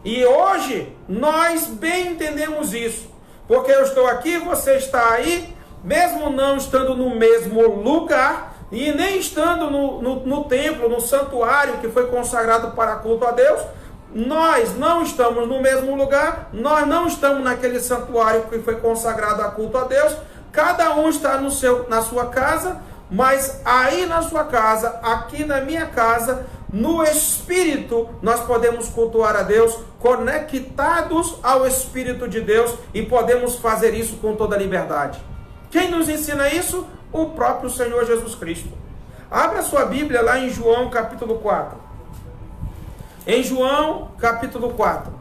E hoje nós bem entendemos isso, porque eu estou aqui, você está aí, mesmo não estando no mesmo lugar e nem estando no templo, no santuário que foi consagrado para culto a Deus, nós não estamos no mesmo lugar, nós não estamos naquele santuário que foi consagrado a culto a Deus, cada um está na sua casa, mas aí na sua casa, aqui na minha casa, no Espírito, nós podemos cultuar a Deus, conectados ao Espírito de Deus, e podemos fazer isso com toda liberdade. Quem nos ensina isso? O próprio Senhor Jesus Cristo. Abra sua Bíblia lá em João capítulo 4. Em João capítulo 4.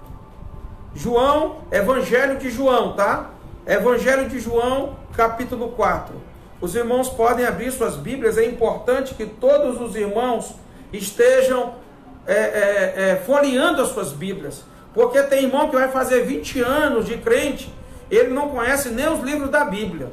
João, Evangelho de João, tá? Evangelho de João capítulo 4. Os irmãos podem abrir suas Bíblias, é importante que todos os irmãos estejam folheando as suas Bíblias, porque tem irmão que vai fazer 20 anos de crente, ele não conhece nem os livros da Bíblia.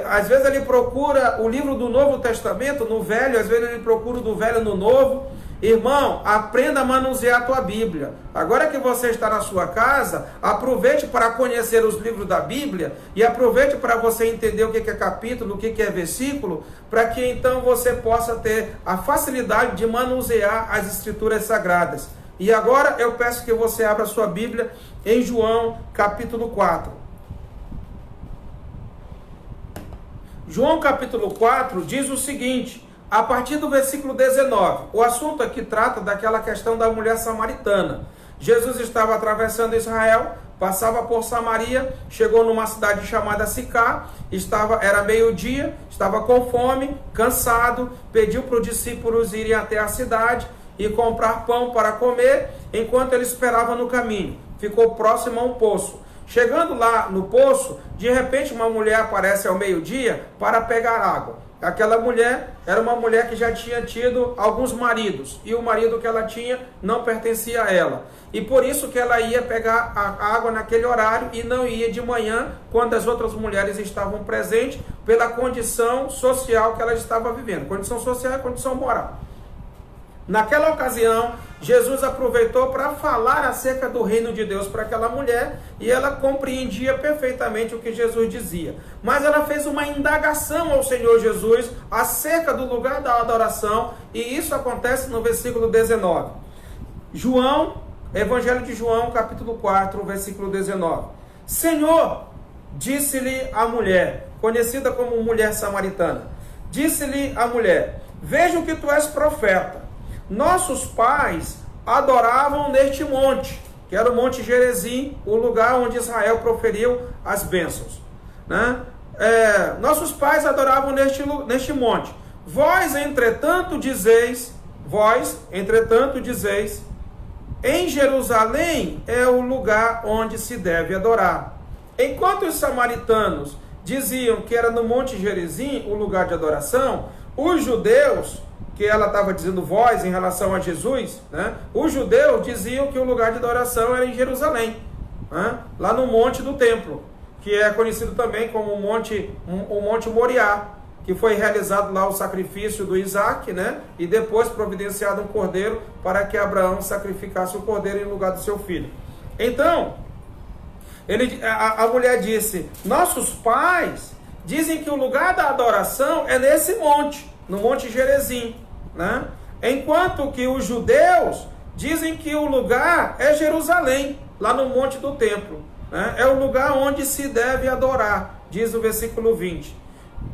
Às vezes ele procura o livro do Novo Testamento no Velho, às vezes ele procura do Velho no Novo. Irmão, aprenda a manusear a tua Bíblia. Agora que você está na sua casa, aproveite para conhecer os livros da Bíblia e aproveite para você entender o que é capítulo, o que é versículo, para que então você possa ter a facilidade de manusear as Escrituras Sagradas. E agora eu peço que você abra a sua Bíblia em João capítulo 4. João capítulo 4 diz o seguinte, a partir do versículo 19, o assunto aqui trata daquela questão da mulher samaritana. Jesus estava atravessando Israel, passava por Samaria, chegou numa cidade chamada Sicá, era meio-dia, estava com fome, cansado, pediu para os discípulos irem até a cidade e comprar pão para comer, enquanto ele esperava no caminho. Ficou próximo a um poço. Chegando lá no poço, de repente uma mulher aparece ao meio-dia para pegar água. Aquela mulher era uma mulher que já tinha tido alguns maridos, e o marido que ela tinha não pertencia a ela. E por isso que ela ia pegar a água naquele horário e não ia de manhã, quando as outras mulheres estavam presentes, pela condição social que ela estava vivendo. Condição social é condição moral. Naquela ocasião, Jesus aproveitou para falar acerca do reino de Deus para aquela mulher, e ela compreendia perfeitamente o que Jesus dizia. Mas ela fez uma indagação ao Senhor Jesus acerca do lugar da adoração, e isso acontece no versículo 19. Evangelho de João, capítulo 4, versículo 19. Senhor, disse-lhe a mulher, conhecida como mulher samaritana, disse-lhe a mulher, vejo que tu és profeta. Nossos pais adoravam neste monte, que era o Monte Gerizim, o lugar onde Israel proferiu as bênçãos, né? Nossos pais adoravam neste monte. Vós, entretanto, dizeis, em Jerusalém é o lugar onde se deve adorar. Enquanto os samaritanos diziam que era no Monte Gerizim o lugar de adoração, os judeus, que ela estava dizendo vós em relação a Jesus, né? Os judeus diziam que o lugar de adoração era em Jerusalém, né? Lá no Monte do Templo, que é conhecido também como o Monte Moriá, que foi realizado lá o sacrifício do Isaac, né? E depois providenciado um cordeiro para que Abraão sacrificasse o cordeiro em lugar do seu filho. Então, a mulher disse, nossos pais dizem que o lugar da adoração é nesse monte, no Monte Gerizim, né? Enquanto que os judeus dizem que o lugar é Jerusalém, lá no Monte do Templo, né? É o lugar onde se deve adorar, diz o versículo 20.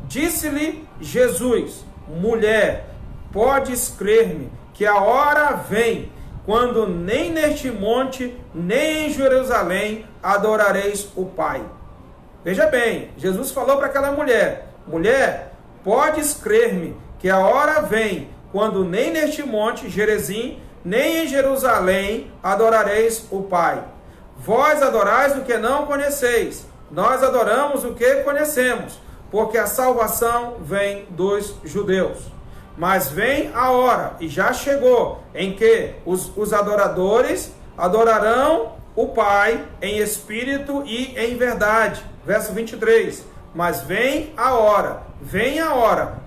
Disse-lhe Jesus, mulher, podes crer-me que a hora vem, quando nem neste monte, nem em Jerusalém adorareis o Pai. Veja bem, Jesus falou para aquela mulher, mulher, podes crer-me que a hora vem, quando nem neste monte, Gerizim, nem em Jerusalém adorareis o Pai. Vós adorais o que não conheceis, nós adoramos o que conhecemos, porque a salvação vem dos judeus. Mas vem a hora, e já chegou, em que os adoradores adorarão o Pai em espírito e em verdade. Verso 23. Mas vem a hora,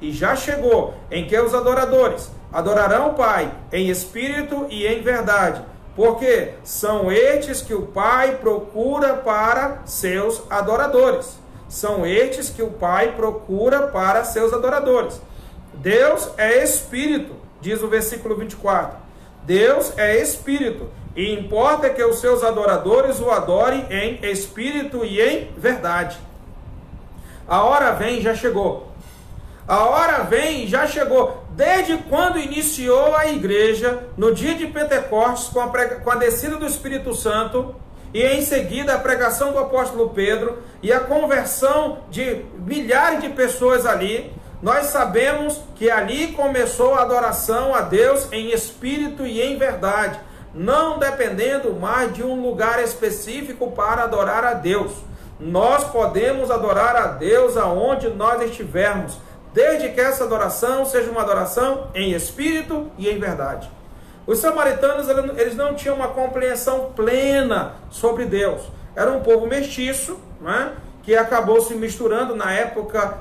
e já chegou, em que os adoradores adorarão o Pai em espírito e em verdade, porque são estes que o Pai procura para seus adoradores. São estes que o Pai procura para seus adoradores. Deus é espírito, diz o versículo 24. Deus é espírito, e importa que os seus adoradores o adorem em espírito e em verdade. A hora vem e já chegou. A hora vem e já chegou. Desde quando iniciou a igreja, no dia de Pentecostes, com a descida do Espírito Santo, e em seguida a pregação do apóstolo Pedro, e a conversão de milhares de pessoas ali, nós sabemos que ali começou a adoração a Deus em espírito e em verdade, não dependendo mais de um lugar específico para adorar a Deus. Nós podemos adorar a Deus aonde nós estivermos, desde que essa adoração seja uma adoração em espírito e em verdade. Os samaritanos, eles não tinham uma compreensão plena sobre Deus. Era um povo mestiço, né, que acabou se misturando na época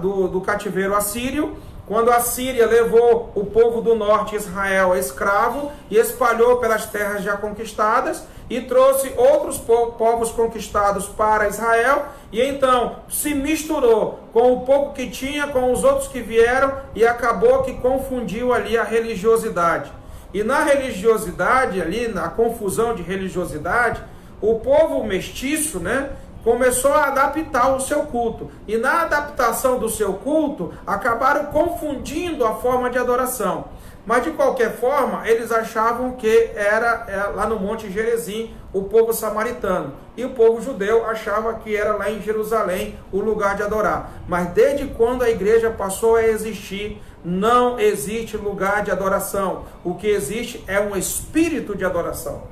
do cativeiro assírio, quando a Síria levou o povo do norte, Israel, escravo, e espalhou pelas terras já conquistadas, e trouxe outros povos conquistados para Israel, e então se misturou com o pouco que tinha, com os outros que vieram, e acabou que confundiu ali a religiosidade. E na religiosidade, ali na confusão de religiosidade, o povo mestiço, né, começou a adaptar o seu culto. E na adaptação do seu culto, acabaram confundindo a forma de adoração. Mas de qualquer forma, eles achavam que era lá no Monte Gerizim, o povo samaritano. E o povo judeu achava que era lá em Jerusalém o lugar de adorar. Mas desde quando a igreja passou a existir, não existe lugar de adoração. O que existe é um espírito de adoração.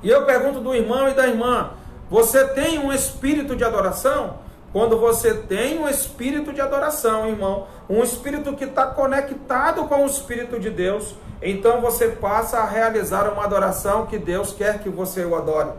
E eu pergunto do irmão e da irmã, você tem um espírito de adoração? Quando você tem um espírito de adoração, irmão, um espírito que está conectado com o Espírito de Deus, então você passa a realizar uma adoração que Deus quer que você o adore.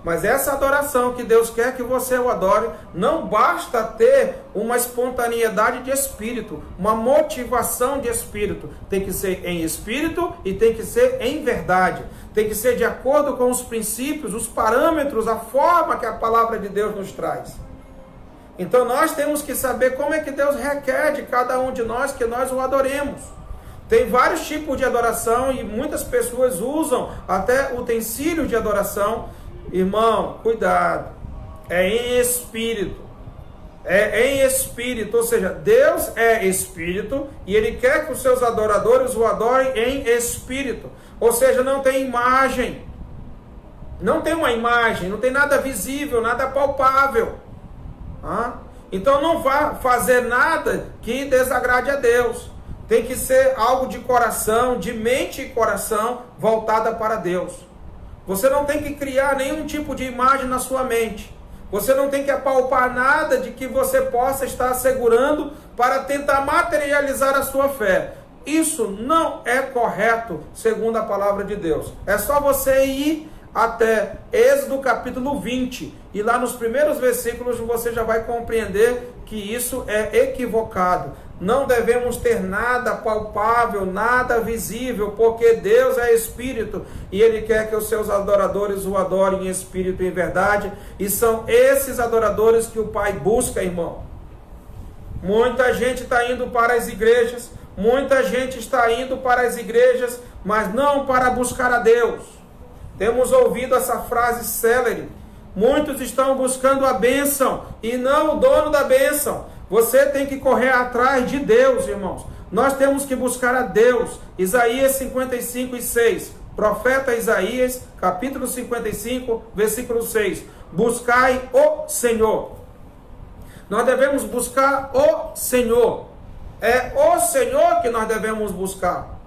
Mas essa adoração que Deus quer que você o adore, não basta ter uma espontaneidade de espírito, uma motivação de espírito. Tem que ser em espírito e tem que ser em verdade. Tem que ser de acordo com os princípios, os parâmetros, a forma que a palavra de Deus nos traz. Então nós temos que saber como é que Deus requer de cada um de nós que nós o adoremos. Tem vários tipos de adoração e muitas pessoas usam até utensílios de adoração. Irmão, cuidado, é em espírito, ou seja, Deus é espírito e Ele quer que os seus adoradores o adorem em espírito, ou seja, não tem imagem, não tem uma imagem, não tem nada visível, nada palpável, então não vá fazer nada que desagrade a Deus, tem que ser algo de coração, de mente e coração voltada para Deus. Você não tem que criar nenhum tipo de imagem na sua mente. Você não tem que apalpar nada de que você possa estar assegurando para tentar materializar a sua fé. Isso não é correto, segundo a palavra de Deus. É só você ir até Êxodo capítulo 20. E lá nos primeiros versículos você já vai compreender que isso é equivocado. Não devemos ter nada palpável, nada visível, porque Deus é espírito e Ele quer que os seus adoradores o adorem em espírito e em verdade. E são esses adoradores que o Pai busca, irmão. Muita gente está indo para as igrejas, mas não para buscar a Deus. Temos ouvido essa frase célere. Muitos estão buscando a bênção e não o dono da bênção. Você tem que correr atrás de Deus, irmãos. Nós temos que buscar a Deus. Isaías 55:6. Profeta Isaías, capítulo 55, versículo 6. Buscai o Senhor. Nós devemos buscar o Senhor. É o Senhor que nós devemos buscar.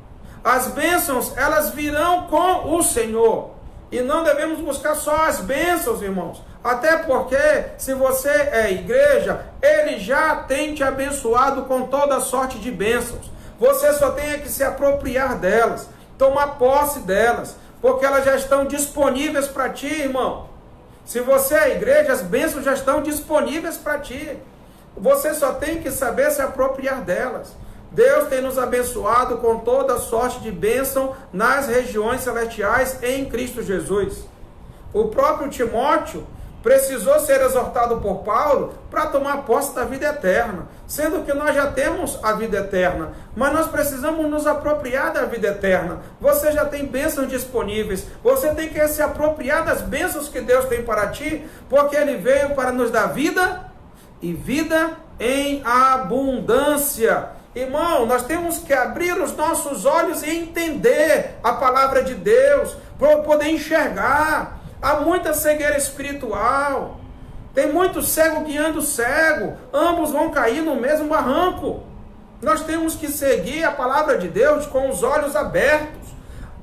As bênçãos, elas virão com o Senhor. E não devemos buscar só as bênçãos, irmãos. Até porque, se você é igreja, Ele já tem te abençoado com toda sorte de bênçãos. Você só tem que se apropriar delas, tomar posse delas, porque elas já estão disponíveis para ti, irmão. Se você é igreja, as bênçãos já estão disponíveis para ti. Você só tem que saber se apropriar delas. Deus tem nos abençoado com toda sorte de bênção nas regiões celestiais em Cristo Jesus. O próprio Timóteo, precisou ser exortado por Paulo para tomar posse da vida eterna, sendo que nós já temos a vida eterna, mas nós precisamos nos apropriar da vida eterna. Você já tem bênçãos disponíveis, você tem que se apropriar das bênçãos que Deus tem para ti, porque Ele veio para nos dar vida e vida em abundância. Irmão, nós temos que abrir os nossos olhos e entender a palavra de Deus, para poder enxergar. Há muita cegueira espiritual, tem muito cego guiando cego, ambos vão cair no mesmo barranco. Nós temos que seguir a palavra de Deus com os olhos abertos.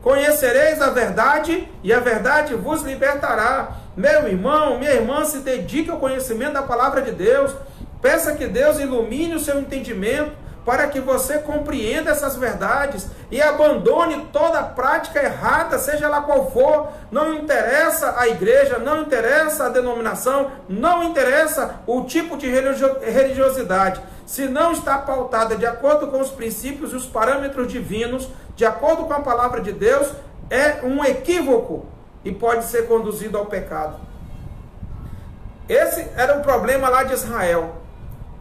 Conhecereis a verdade e a verdade vos libertará. Meu irmão, minha irmã, se dedique ao conhecimento da palavra de Deus. Peça que Deus ilumine o seu entendimento para que você compreenda essas verdades e abandone toda prática errada, seja lá qual for. Não interessa a igreja, não interessa a denominação, não interessa o tipo de religiosidade. Se não está pautada de acordo com os princípios e os parâmetros divinos, de acordo com a palavra de Deus, é um equívoco e pode ser conduzido ao pecado. Esse era o problema lá de Israel.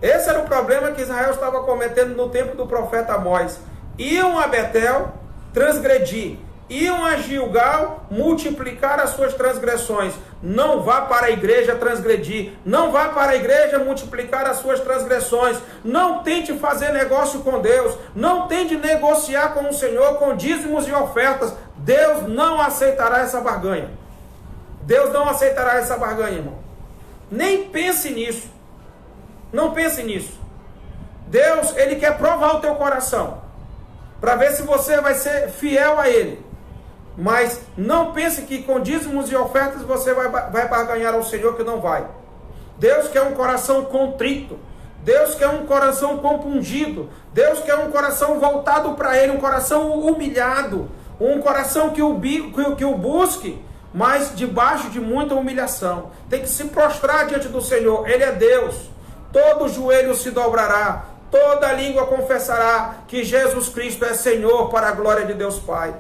Esse era o problema que Israel estava cometendo no tempo do profeta Amós. Iam a Betel transgredir, iam a Gilgal multiplicar as suas transgressões. Não vá para a igreja transgredir, não vá para a igreja multiplicar as suas transgressões. Não tente fazer negócio com Deus, não tente negociar com o Senhor com dízimos e ofertas. Deus não aceitará essa barganha. Deus não aceitará essa barganha, irmão. Nem pense nisso. Não pense nisso. Deus, Ele quer provar o teu coração, para ver se você vai ser fiel a Ele. Mas não pense que com dízimos e ofertas você vai barganhar ao Senhor, que não vai. Deus quer um coração contrito. Deus quer um coração compungido. Deus quer um coração voltado para Ele, um coração humilhado. Um coração que o busque, mas debaixo de muita humilhação. Tem que se prostrar diante do Senhor. Ele é Deus. Todo joelho se dobrará, toda língua confessará que Jesus Cristo é Senhor, para a glória de Deus Pai.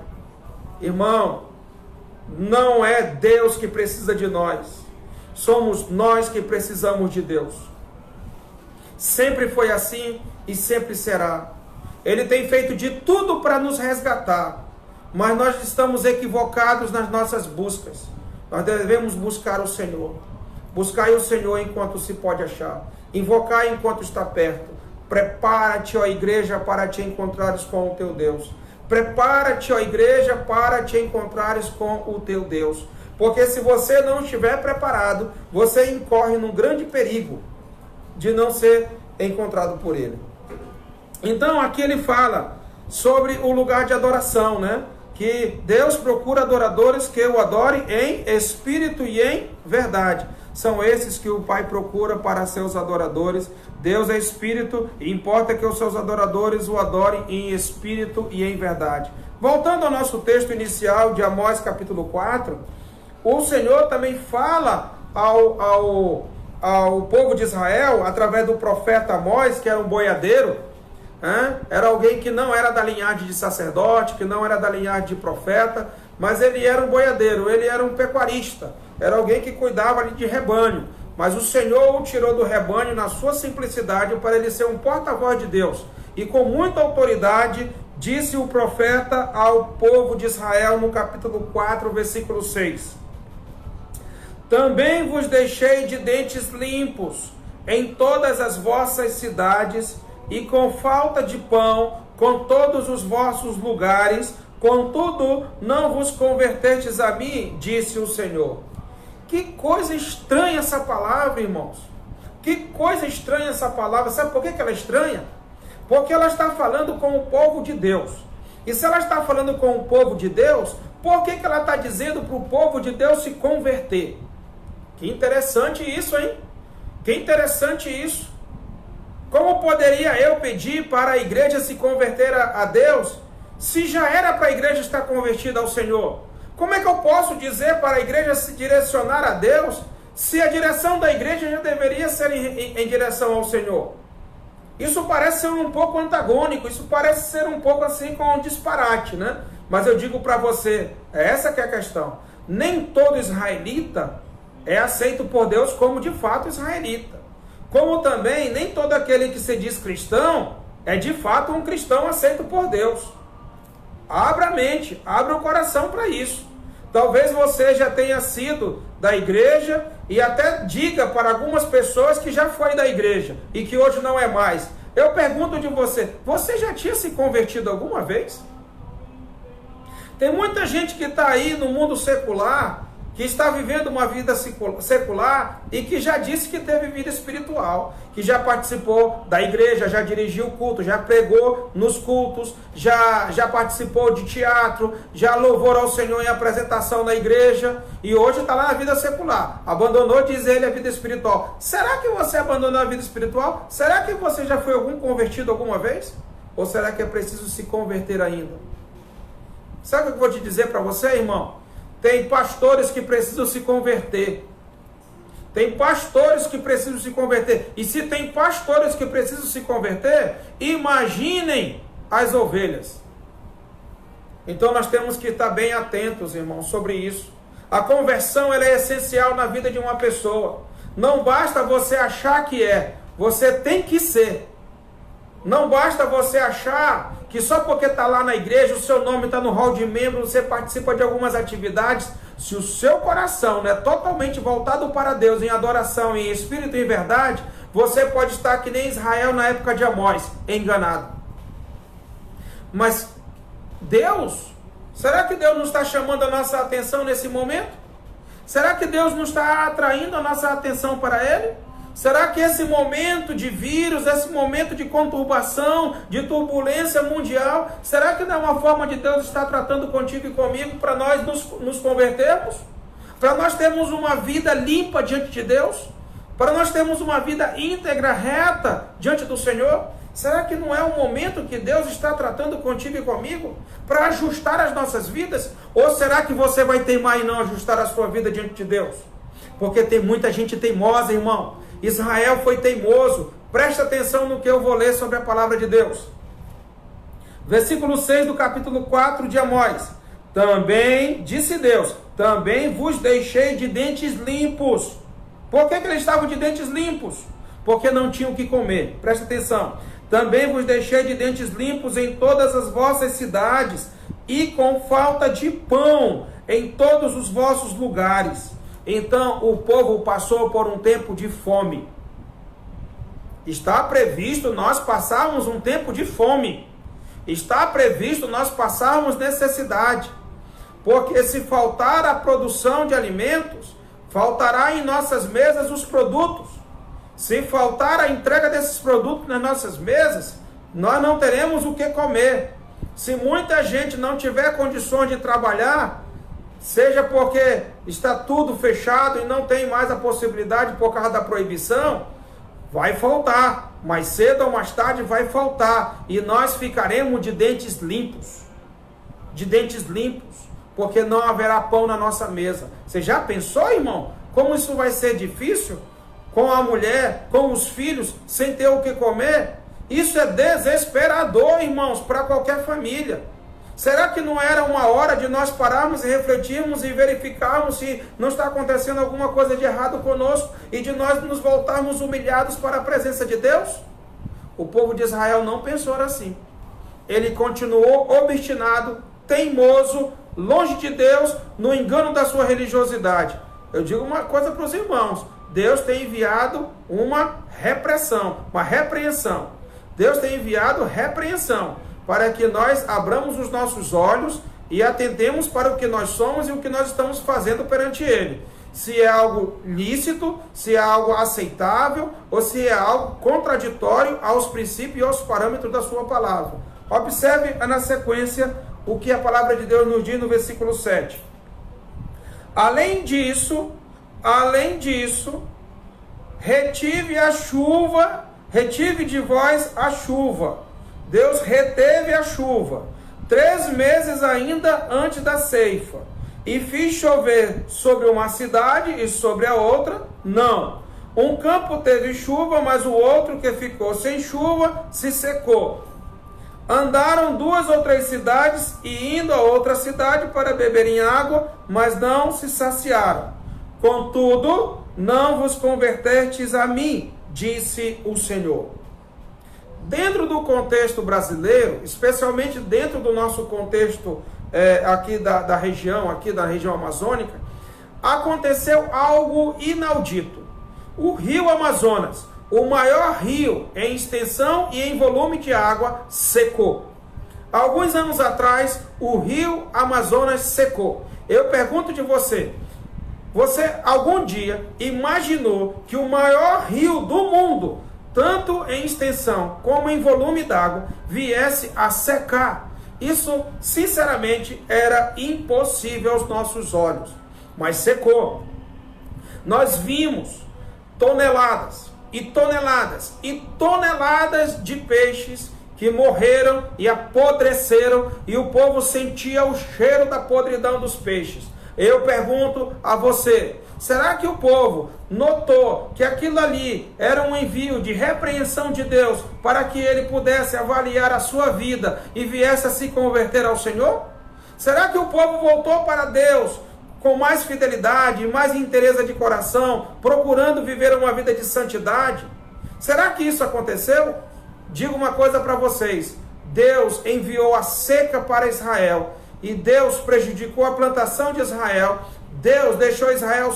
Irmão, não é Deus que precisa de nós, somos nós que precisamos de Deus. Sempre foi assim e sempre será. Ele tem feito de tudo para nos resgatar, mas nós estamos equivocados nas nossas buscas. Nós devemos buscar o Senhor. Buscai o Senhor enquanto se pode achar. Invocai enquanto está perto. Prepara-te, ó igreja, para te encontrares com o teu Deus. Prepara-te, ó igreja, para te encontrares com o teu Deus. Porque se você não estiver preparado, você incorre num grande perigo de não ser encontrado por Ele. Então aqui ele fala sobre o lugar de adoração, né? Que Deus procura adoradores que o adorem em espírito e em verdade. São esses que o Pai procura para seus adoradores. Deus é espírito e importa que os seus adoradores o adorem em espírito e em verdade. Voltando ao nosso texto inicial de Amós capítulo 4, o Senhor também fala ao povo de Israel, através do profeta Amós, que era um boiadeiro, era alguém que não era da linhagem de sacerdote, que não era da linhagem de profeta, mas ele era um boiadeiro, ele era um pecuarista, era alguém que cuidava ali de rebanho. Mas o Senhor o tirou do rebanho na sua simplicidade para ele ser um porta-voz de Deus. E com muita autoridade disse o profeta ao povo de Israel no capítulo 4, versículo 6. Também vos deixei de dentes limpos em todas as vossas cidades, e com falta de pão, com todos os vossos lugares, contudo não vos convertestes a mim, disse o Senhor. Que coisa estranha essa palavra, irmãos. Que coisa estranha essa palavra. Sabe por que ela é estranha? Porque ela está falando com o povo de Deus. E se ela está falando com o povo de Deus, por que ela está dizendo para o povo de Deus se converter? Que interessante isso, hein? Que interessante isso. Como poderia eu pedir para a igreja se converter a Deus, se já era para a igreja estar convertida ao Senhor? Como é que eu posso dizer para a igreja se direcionar a Deus, se a direção da igreja já deveria ser em direção ao Senhor? Isso parece ser um pouco antagônico, isso parece ser um pouco assim com um disparate, né? Mas eu digo para você, essa que é a questão. Nem todo israelita é aceito por Deus como de fato israelita. Como também nem todo aquele que se diz cristão é de fato um cristão aceito por Deus. Abra a mente, abra o coração para isso. Talvez você já tenha sido da igreja e até diga para algumas pessoas que já foi da igreja e que hoje não é mais. Eu pergunto de você, você já tinha se convertido alguma vez? Tem muita gente que está aí no mundo secular, que está vivendo uma vida secular e que já disse que teve vida espiritual, que já participou da igreja, já dirigiu o culto, já pregou nos cultos, já participou de teatro, já louvou ao Senhor em apresentação na igreja e hoje está lá na vida secular. Abandonou, diz ele, a vida espiritual. Será que você abandonou a vida espiritual? Será que você já foi algum convertido alguma vez? Ou será que é preciso se converter ainda? Sabe o que eu vou te dizer para você, irmão? Tem pastores que precisam se converter. Tem pastores que precisam se converter. E se tem pastores que precisam se converter, imaginem as ovelhas. Então nós temos que estar bem atentos, irmãos, sobre isso. A conversão ela é essencial na vida de uma pessoa. Não basta você achar que é, você tem que ser. Não basta você achar que só porque está lá na igreja, o seu nome está no hall de membros, você participa de algumas atividades. Se o seu coração não é totalmente voltado para Deus, em adoração, em espírito e em verdade, você pode estar que nem Israel na época de Amós, enganado. Mas Deus, será que Deus não está chamando a nossa atenção nesse momento? Será que Deus não está atraindo a nossa atenção para Ele? Será que esse momento de vírus, esse momento de conturbação, de turbulência mundial, será que não é uma forma de Deus estar tratando contigo e comigo para nós nos convertermos? Para nós termos uma vida limpa diante de Deus? Para nós termos uma vida íntegra, reta diante do Senhor? Será que não é um momento que Deus está tratando contigo e comigo para ajustar as nossas vidas? Ou será que você vai teimar e não ajustar a sua vida diante de Deus? Porque tem muita gente teimosa, irmão. Israel foi teimoso. Presta atenção no que eu vou ler sobre a palavra de Deus. Versículo 6 do capítulo 4 de Amós. Também, disse Deus, também vos deixei de dentes limpos. Por que eles estavam de dentes limpos? Porque não tinham o que comer. Presta atenção. Também vos deixei de dentes limpos em todas as vossas cidades e com falta de pão em todos os vossos lugares. Então o povo passou por um tempo de fome. Está previsto nós passarmos um tempo de fome. Está previsto nós passarmos necessidade. Porque se faltar a produção de alimentos, faltará em nossas mesas os produtos. Se faltar a entrega desses produtos nas nossas mesas, nós não teremos o que comer. Se muita gente não tiver condições de trabalhar, seja porque está tudo fechado e não tem mais a possibilidade por causa da proibição, vai faltar. Mais cedo ou mais tarde vai faltar. E nós ficaremos de dentes limpos. De dentes limpos. Porque não haverá pão na nossa mesa. Você já pensou, irmão? Como isso vai ser difícil? Com a mulher, com os filhos, sem ter o que comer? Isso é desesperador, irmãos, para qualquer família. Será que não era uma hora de nós pararmos e refletirmos e verificarmos se não está acontecendo alguma coisa de errado conosco e de nós nos voltarmos humilhados para a presença de Deus? O povo de Israel não pensou assim. Ele continuou obstinado, teimoso, longe de Deus, no engano da sua religiosidade. Eu digo uma coisa para os irmãos. Deus tem enviado uma repressão, uma repreensão. Deus tem enviado repreensão para que nós abramos os nossos olhos e atentemos para o que nós somos e o que nós estamos fazendo perante Ele. Se é algo lícito, se é algo aceitável, ou se é algo contraditório aos princípios e aos parâmetros da sua palavra. Observe na sequência o que a palavra de Deus nos diz no versículo 7. Além disso, retive de vós a chuva. Deus reteve a chuva 3 meses ainda antes da ceifa, e fiz chover sobre uma cidade e sobre a outra, não. Um campo teve chuva, mas o outro que ficou sem chuva se secou. Andaram 2 ou 3 cidades, e indo a outra cidade para beberem água, mas não se saciaram. Contudo, não vos convertertes a mim, disse o Senhor. Dentro do contexto brasileiro, especialmente dentro do nosso contexto aqui da região amazônica, aconteceu algo inaudito. O rio Amazonas, o maior rio em extensão e em volume de água, secou. Alguns anos atrás, o rio Amazonas secou. Eu pergunto de você algum dia imaginou que o maior rio do mundo, tanto em extensão como em volume d'água, viesse a secar? Isso, sinceramente, era impossível aos nossos olhos, mas secou. Nós vimos toneladas e toneladas e toneladas de peixes que morreram e apodreceram, e o povo sentia o cheiro da podridão dos peixes. Eu pergunto a você, será que o povo notou que aquilo ali era um envio de repreensão de Deus para que ele pudesse avaliar a sua vida e viesse a se converter ao Senhor? Será que o povo voltou para Deus com mais fidelidade, mais inteireza de coração, procurando viver uma vida de santidade? Será que isso aconteceu? Digo uma coisa para vocês, Deus enviou a seca para Israel, e Deus prejudicou a plantação de Israel. Deus deixou Israel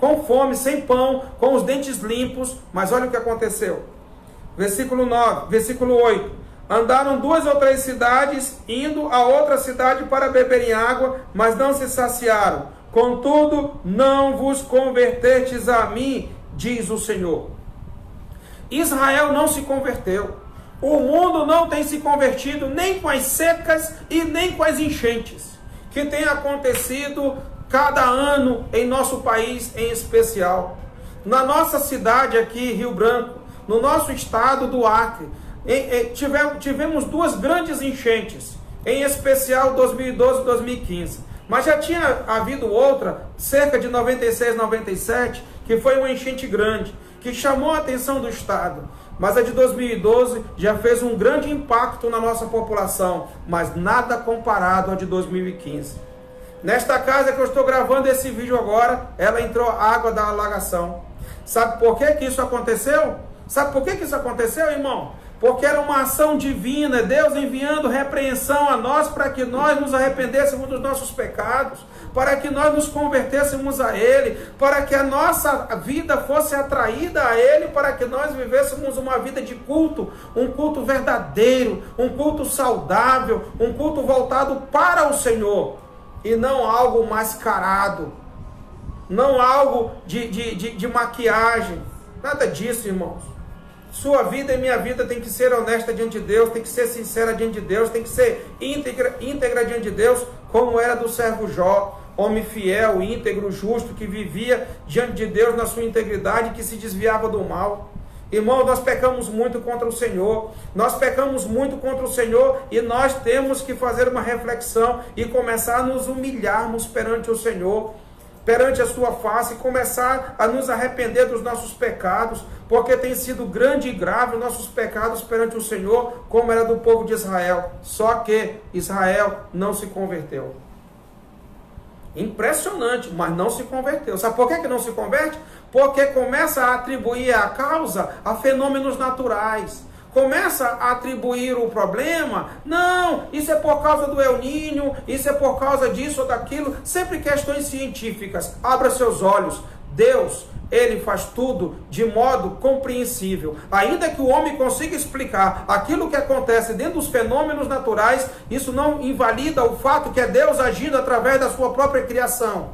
com fome, sem pão, com os dentes limpos. Mas olha o que aconteceu. Versículo 8. Andaram 2 ou 3 cidades, indo a outra cidade para beberem água, mas não se saciaram. Contudo, não vos convertertes a mim, diz o Senhor. Israel não se converteu. O mundo não tem se convertido nem com as secas e nem com as enchentes que tem acontecido cada ano em nosso país em especial. Na nossa cidade aqui, Rio Branco, no nosso estado do Acre, tivemos 2 grandes enchentes, em especial 2012 e 2015. Mas já tinha havido outra, cerca de 96, 97, que foi uma enchente grande, que chamou a atenção do estado. Mas a de 2012 já fez um grande impacto na nossa população, mas nada comparado à de 2015. Nesta casa que eu estou gravando esse vídeo agora, ela entrou água da alagação. Sabe por que isso aconteceu? Sabe por que isso aconteceu, irmão? Porque era uma ação divina, Deus enviando repreensão a nós para que nós nos arrependêssemos dos nossos pecados, para que nós nos convertêssemos a Ele, para que a nossa vida fosse atraída a Ele, para que nós vivêssemos uma vida de culto, um culto verdadeiro, um culto saudável, um culto voltado para o Senhor, e não algo mascarado, não algo de maquiagem, nada disso, irmãos. Sua vida e minha vida tem que ser honesta diante de Deus, tem que ser sincera diante de Deus, tem que ser íntegra diante de Deus, como era do servo Jó, homem fiel, íntegro, justo, que vivia diante de Deus na sua integridade, que se desviava do mal. Irmãos, nós pecamos muito contra o Senhor, e nós temos que fazer uma reflexão e começar a nos humilharmos perante o Senhor, perante a sua face, e começar a nos arrepender dos nossos pecados, porque tem sido grande e grave os nossos pecados perante o Senhor, como era do povo de Israel. Só que Israel não se converteu. Impressionante, mas não se converteu. Sabe por que não se converte? Porque começa a atribuir a causa a fenômenos naturais. Começa a atribuir o problema, não, isso é por causa do El Niño, isso é por causa disso ou daquilo, sempre questões científicas. Abra seus olhos, Deus, Ele faz tudo de modo compreensível. Ainda que o homem consiga explicar aquilo que acontece dentro dos fenômenos naturais, isso não invalida o fato que é Deus agindo através da sua própria criação.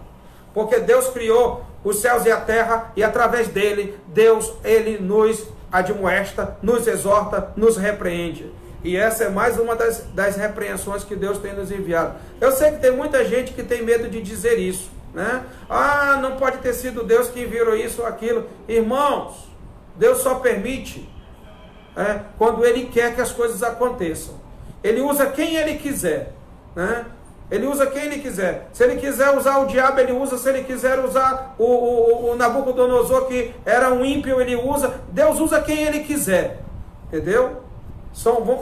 Porque Deus criou os céus e a terra, e através dele, Deus, Ele nos admoesta, nos exorta, nos repreende. E essa é mais uma das repreensões que Deus tem nos enviado. Eu sei que tem muita gente que tem medo de dizer isso, né? Ah, não pode ter sido Deus que enviou isso ou aquilo. Irmãos, Deus só permite quando Ele quer que as coisas aconteçam. Ele usa quem Ele quiser, né? Ele usa quem Ele quiser. Se Ele quiser usar o diabo, Ele usa. Se Ele quiser usar o Nabucodonosor, que era um ímpio, Ele usa. Deus usa quem Ele quiser. Entendeu?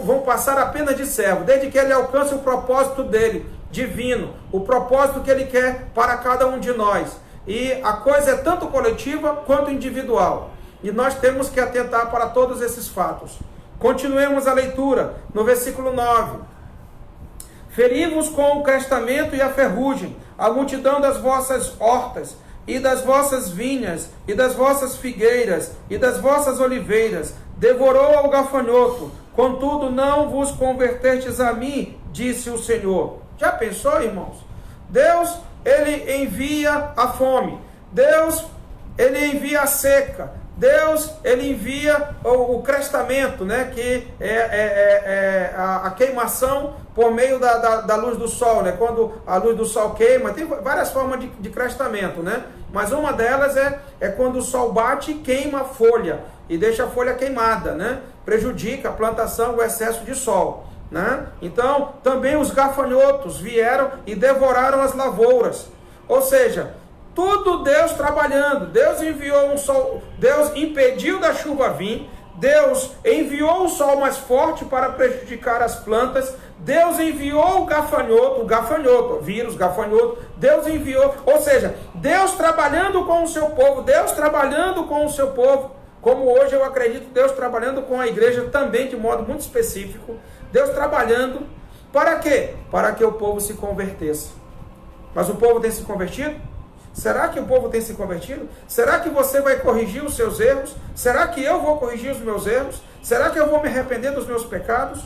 Vão passar apenas de servo, desde que Ele alcance o propósito dele, divino. O propósito que Ele quer para cada um de nós. E a coisa é tanto coletiva quanto individual. E nós temos que atentar para todos esses fatos. Continuemos a leitura no versículo 9. Feri-vos com o crestamento e a ferrugem, a multidão das vossas hortas, e das vossas vinhas, e das vossas figueiras, e das vossas oliveiras, devorou ao gafanhoto, contudo não vos convertestes a mim, disse o Senhor. Já pensou, irmãos? Deus, ele envia a fome, Deus, ele envia a seca, Deus, ele envia o crestamento, né, que é a queimação por meio da luz do sol, né, quando a luz do sol queima, tem várias formas de crestamento, né, mas uma delas é quando o sol bate e queima a folha, e deixa a folha queimada, né, prejudica a plantação, o excesso de sol, né. Então, também os gafanhotos vieram e devoraram as lavouras, ou seja, tudo Deus trabalhando. Deus enviou um sol, Deus impediu da chuva vir, Deus enviou o sol mais forte para prejudicar as plantas, Deus enviou o gafanhoto, vírus, gafanhoto, Deus enviou, ou seja, Deus trabalhando com o seu povo, Deus trabalhando com o seu povo, como hoje eu acredito, Deus trabalhando com a igreja também de modo muito específico, Deus trabalhando, para quê? Para que o povo se convertesse. Mas o povo tem se convertido? Será que o povo tem se convertido? Será que você vai corrigir os seus erros? Será que eu vou corrigir os meus erros? Será que eu vou me arrepender dos meus pecados?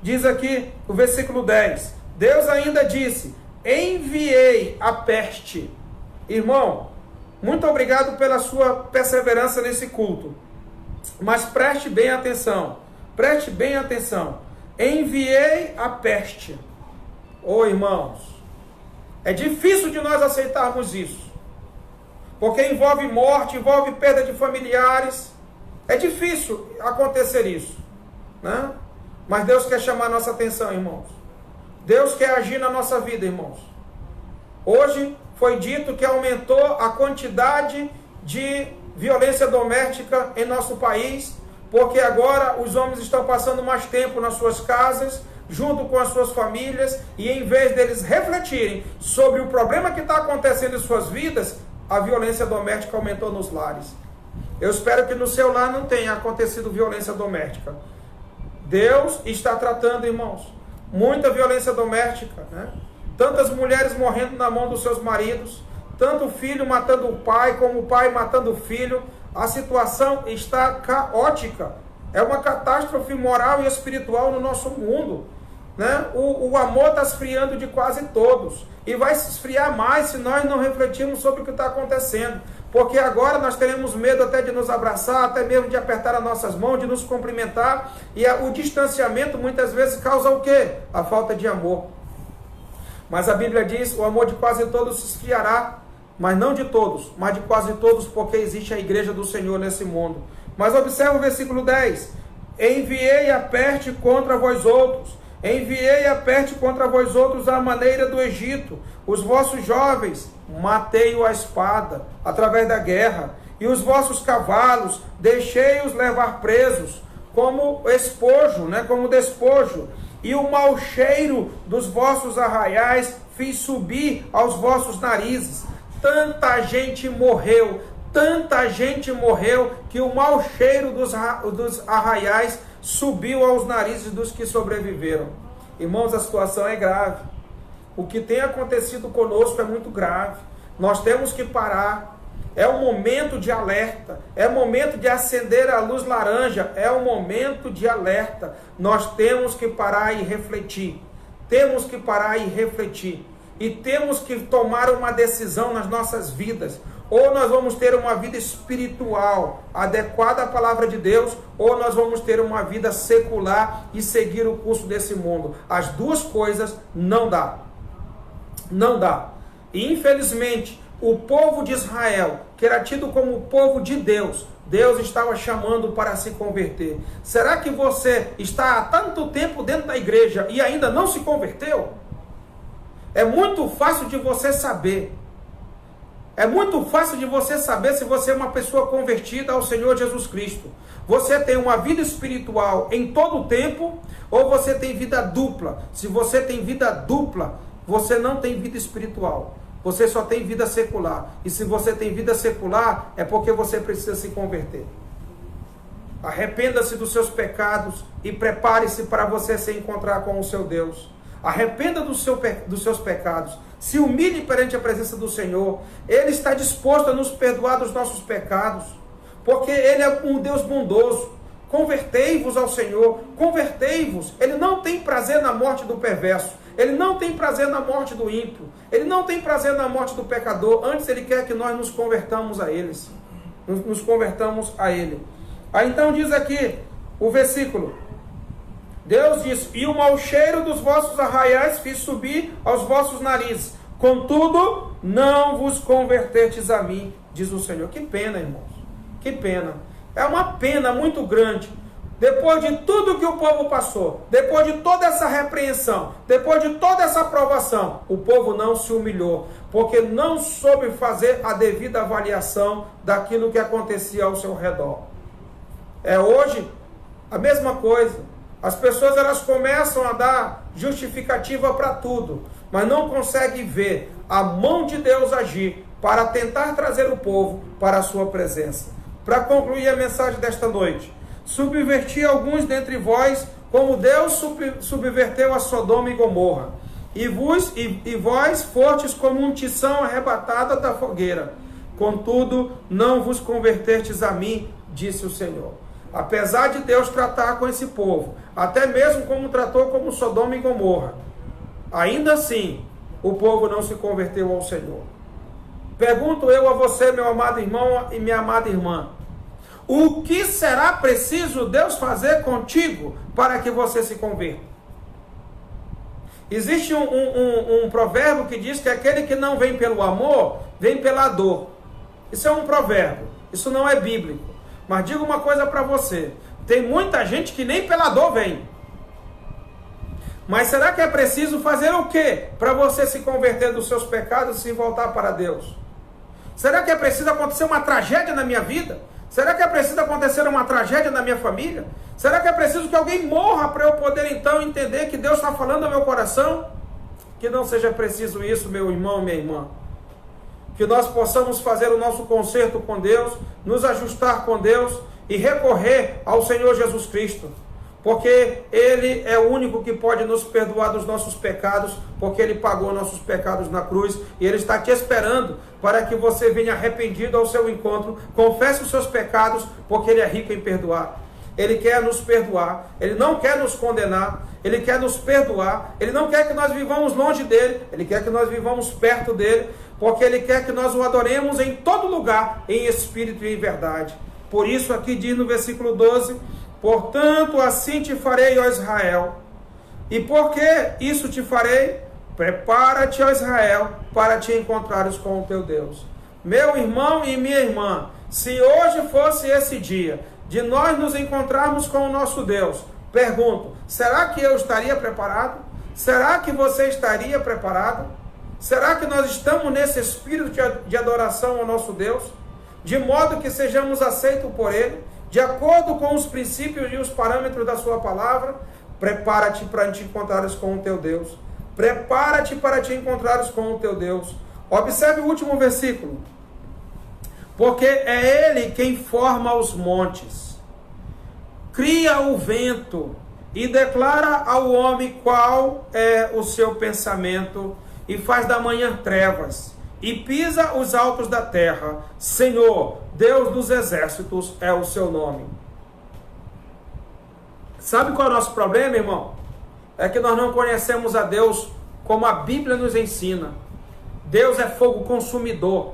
Diz aqui o versículo 10. Deus ainda disse, enviei a peste. Irmão, muito obrigado pela sua perseverança nesse culto. Mas preste bem atenção. Preste bem atenção. Enviei a peste. Ô irmãos, é difícil de nós aceitarmos isso, porque envolve morte, envolve perda de familiares, é difícil acontecer isso, né? Mas Deus quer chamar a nossa atenção, irmãos. Deus quer agir na nossa vida, irmãos. Hoje foi dito que aumentou a quantidade de violência doméstica em nosso país, porque agora os homens estão passando mais tempo nas suas casas, junto com as suas famílias, e em vez deles refletirem sobre o problema que está acontecendo em suas vidas, a violência doméstica aumentou nos lares. Eu espero que no seu lar não tenha acontecido violência doméstica. Deus está tratando, irmãos, muita violência doméstica, né? Tantas mulheres morrendo na mão dos seus maridos, tanto o filho matando o pai, como o pai matando o filho. A situação está caótica. É uma catástrofe moral e espiritual no nosso mundo, né? O amor está esfriando de quase todos. E vai se esfriar mais se nós não refletirmos sobre o que está acontecendo. Porque agora nós teremos medo até de nos abraçar, até mesmo de apertar as nossas mãos, de nos cumprimentar. E o distanciamento muitas vezes causa o quê? A falta de amor. Mas a Bíblia diz, o amor de quase todos se esfriará. Mas não de todos, mas de quase todos, porque existe a igreja do Senhor nesse mundo. Mas observa o versículo 10. Enviei a peste contra vós outros. Enviei a peste contra vós outros à maneira do Egito. Os vossos jovens matei-o à espada, através da guerra. E os vossos cavalos deixei-os levar presos, como espojo, né, como despojo. E o mau cheiro dos vossos arraiais fiz subir aos vossos narizes. Tanta gente morreu, que o mau cheiro dos arraiais subiu aos narizes dos que sobreviveram. Irmãos, a situação é grave. O que tem acontecido conosco é muito grave. Nós temos que parar. É um momento de alerta. É momento de acender a luz laranja. É um momento de alerta. Nós temos que parar e refletir. Temos que parar e refletir. E temos que tomar uma decisão nas nossas vidas. Ou nós vamos ter uma vida espiritual adequada à palavra de Deus, ou nós vamos ter uma vida secular e seguir o curso desse mundo. As duas coisas não dá. Não dá. E infelizmente, o povo de Israel, que era tido como o povo de Deus, Deus estava chamando para se converter. Será que você está há tanto tempo dentro da igreja e ainda não se converteu? É muito fácil de você saber. É muito fácil de você saber se você é uma pessoa convertida ao Senhor Jesus Cristo. Você tem uma vida espiritual em todo o tempo, ou você tem vida dupla? Se você tem vida dupla, você não tem vida espiritual. Você só tem vida secular. E se você tem vida secular, é porque você precisa se converter. Arrependa-se dos seus pecados e prepare-se para você se encontrar com o seu Deus. Arrependa dos seus pecados. Se humilhe perante a presença do Senhor. Ele está disposto a nos perdoar dos nossos pecados, porque Ele é um Deus bondoso. Convertei-vos ao Senhor, convertei-vos. Ele não tem prazer na morte do perverso. Ele não tem prazer na morte do ímpio. Ele não tem prazer na morte do pecador. Antes Ele quer que nós nos convertamos a eles. Nos convertamos a Ele. Aí então diz aqui o versículo. Deus diz: e o mau cheiro dos vossos arraiais fiz subir aos vossos narizes. Contudo, não vos convertertes a mim, diz o Senhor. Que pena, irmãos. Que pena. É uma pena muito grande. Depois de tudo que o povo passou, depois de toda essa repreensão, depois de toda essa aprovação, o povo não se humilhou, porque não soube fazer a devida avaliação daquilo que acontecia ao seu redor. É hoje a mesma coisa. As pessoas elas começam a dar justificativa para tudo, mas não conseguem ver a mão de Deus agir para tentar trazer o povo para a sua presença. Para concluir a mensagem desta noite, subverti alguns dentre vós, como Deus subverteu a Sodoma e Gomorra, e vós fostes como um tição arrebatada da fogueira. Contudo, não vos convertertes a mim, disse o Senhor. Apesar de Deus tratar com esse povo, até mesmo como tratou como Sodoma e Gomorra, ainda assim, o povo não se converteu ao Senhor. Pergunto eu a você, meu amado irmão e minha amada irmã, o que será preciso Deus fazer contigo para que você se converta? Existe um provérbio que diz que aquele que não vem pelo amor, vem pela dor. Isso é um provérbio, isso não é bíblico. Mas digo uma coisa para você, tem muita gente que nem pela dor vem. Mas será que é preciso fazer o quê para você se converter dos seus pecados e se voltar para Deus? Será que é preciso acontecer uma tragédia na minha vida? Será que é preciso acontecer uma tragédia na minha família? Será que é preciso que alguém morra para eu poder então entender que Deus está falando ao meu coração? Que não seja preciso isso, meu irmão, minha irmã. Que nós possamos fazer o nosso conserto com Deus, nos ajustar com Deus e recorrer ao Senhor Jesus Cristo. Porque Ele é o único que pode nos perdoar dos nossos pecados, porque Ele pagou nossos pecados na cruz, e Ele está te esperando para que você venha arrependido ao seu encontro, confesse os seus pecados, porque Ele é rico em perdoar. Ele quer nos perdoar, Ele não quer nos condenar, Ele quer nos perdoar, Ele não quer que nós vivamos longe dEle, Ele quer que nós vivamos perto dEle, porque Ele quer que nós o adoremos em todo lugar, em espírito e em verdade. Por isso aqui diz no versículo 12, portanto assim te farei, ó Israel. E por que isso te farei? Prepara-te, ó Israel, para te encontrares com o teu Deus. Meu irmão e minha irmã, se hoje fosse esse dia de nós nos encontrarmos com o nosso Deus, pergunto, será que eu estaria preparado? Será que você estaria preparado? Será que nós estamos nesse espírito de adoração ao nosso Deus? De modo que sejamos aceitos por Ele, de acordo com os princípios e os parâmetros da sua palavra? Prepara-te para te encontrares com o teu Deus. Prepara-te para te encontrares com o teu Deus. Observe o último versículo. Porque é Ele quem forma os montes, cria o vento e declara ao homem qual é o seu pensamento, e faz da manhã trevas, e pisa os altos da terra. Senhor, Deus dos exércitos é o seu nome. Sabe qual é o nosso problema, irmão? É que nós não conhecemos a Deus como a Bíblia nos ensina. Deus é fogo consumidor.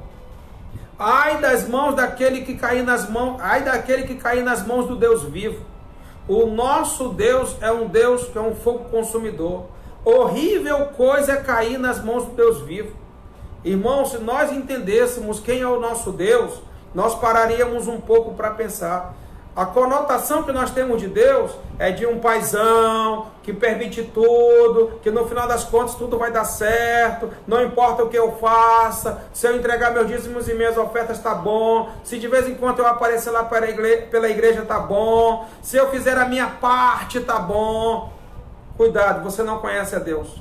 Ai das mãos daquele que cair nas mãos, ai daquele que cair nas mãos do Deus vivo. O nosso Deus é um Deus que é um fogo consumidor. Horrível coisa é cair nas mãos do Deus vivo. Irmão, se nós entendêssemos quem é o nosso Deus, nós pararíamos um pouco para pensar. A conotação que nós temos de Deus é de um paizão que permite tudo, que no final das contas tudo vai dar certo, não importa o que eu faça, se eu entregar meus dízimos e minhas ofertas tá bom, se de vez em quando eu aparecer lá pela igreja tá bom, se eu fizer a minha parte tá bom. Cuidado, você não conhece a Deus.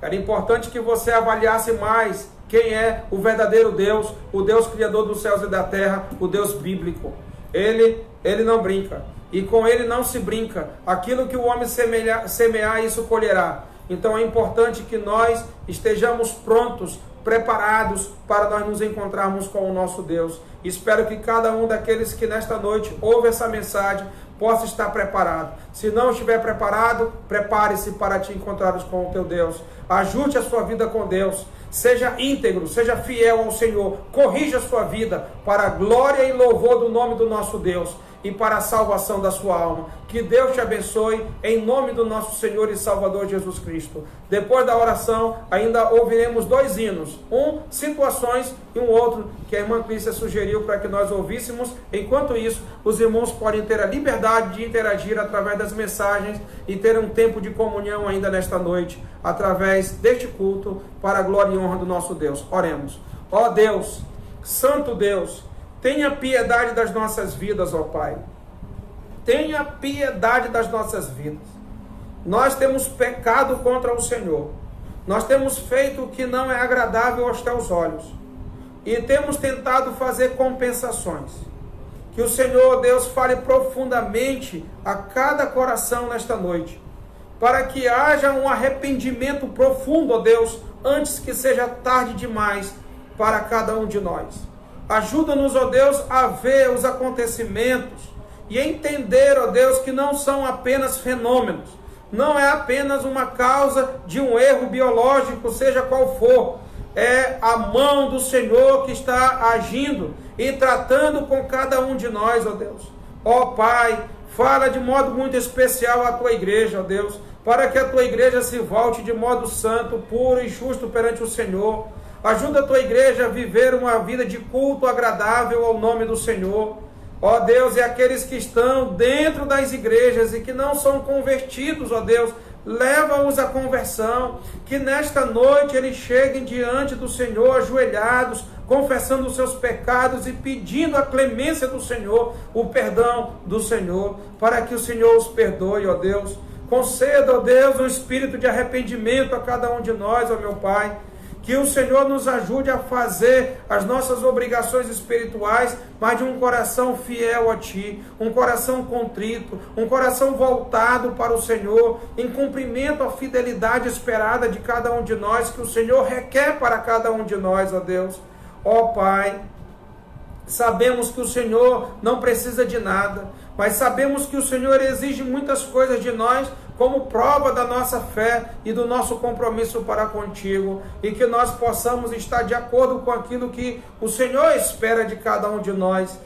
Era importante que você avaliasse mais quem é o verdadeiro Deus, o Deus criador dos céus e da terra, o Deus bíblico. Ele não brinca, e com ele não se brinca. Aquilo que o homem semear, isso colherá. Então é importante que nós estejamos prontos, preparados para nós nos encontrarmos com o nosso Deus. Espero que cada um daqueles que nesta noite ouve essa mensagem possa estar preparado. Se não estiver preparado, prepare-se para te encontrares com o teu Deus. Ajude a sua vida com Deus. Seja íntegro, seja fiel ao Senhor. Corrija a sua vida para a glória e louvor do nome do nosso Deus e para a salvação da sua alma. Que Deus te abençoe em nome do nosso Senhor e Salvador Jesus Cristo. Depois da oração, ainda ouviremos 2 hinos. Um, situações, e um outro que a irmã Clícia sugeriu para que nós ouvíssemos. Enquanto isso, os irmãos podem ter a liberdade de interagir através das mensagens e ter um tempo de comunhão ainda nesta noite, através deste culto, para a glória e honra do nosso Deus. Oremos. Ó Deus, Santo Deus, tenha piedade das nossas vidas, ó Pai. Tenha piedade das nossas vidas. Nós temos pecado contra o Senhor. Nós temos feito o que não é agradável aos teus olhos. E temos tentado fazer compensações. Que o Senhor, Deus, fale profundamente a cada coração nesta noite. Para que haja um arrependimento profundo, ó Deus, antes que seja tarde demais para cada um de nós. Ajuda-nos, ó Deus, a ver os acontecimentos e entender, ó Deus, que não são apenas fenômenos, não é apenas uma causa de um erro biológico, seja qual for. É a mão do Senhor que está agindo e tratando com cada um de nós, ó Deus. Ó Pai, fala de modo muito especial à tua igreja, ó Deus, para que a tua igreja se volte de modo santo, puro e justo perante o Senhor. Ajuda a tua igreja a viver uma vida de culto agradável ao nome do Senhor. Ó Deus, e aqueles que estão dentro das igrejas e que não são convertidos, ó Deus, leva-os à conversão. Que nesta noite eles cheguem diante do Senhor ajoelhados, confessando os seus pecados e pedindo a clemência do Senhor, o perdão do Senhor, para que o Senhor os perdoe, ó Deus. Conceda, ó Deus, um espírito de arrependimento a cada um de nós, ó meu Pai. Que o Senhor nos ajude a fazer as nossas obrigações espirituais, mas de um coração fiel a Ti, um coração contrito, um coração voltado para o Senhor, em cumprimento à fidelidade esperada de cada um de nós, que o Senhor requer para cada um de nós, ó Deus. Ó Pai, sabemos que o Senhor não precisa de nada, mas sabemos que o Senhor exige muitas coisas de nós, como prova da nossa fé e do nosso compromisso para contigo, e que nós possamos estar de acordo com aquilo que o Senhor espera de cada um de nós.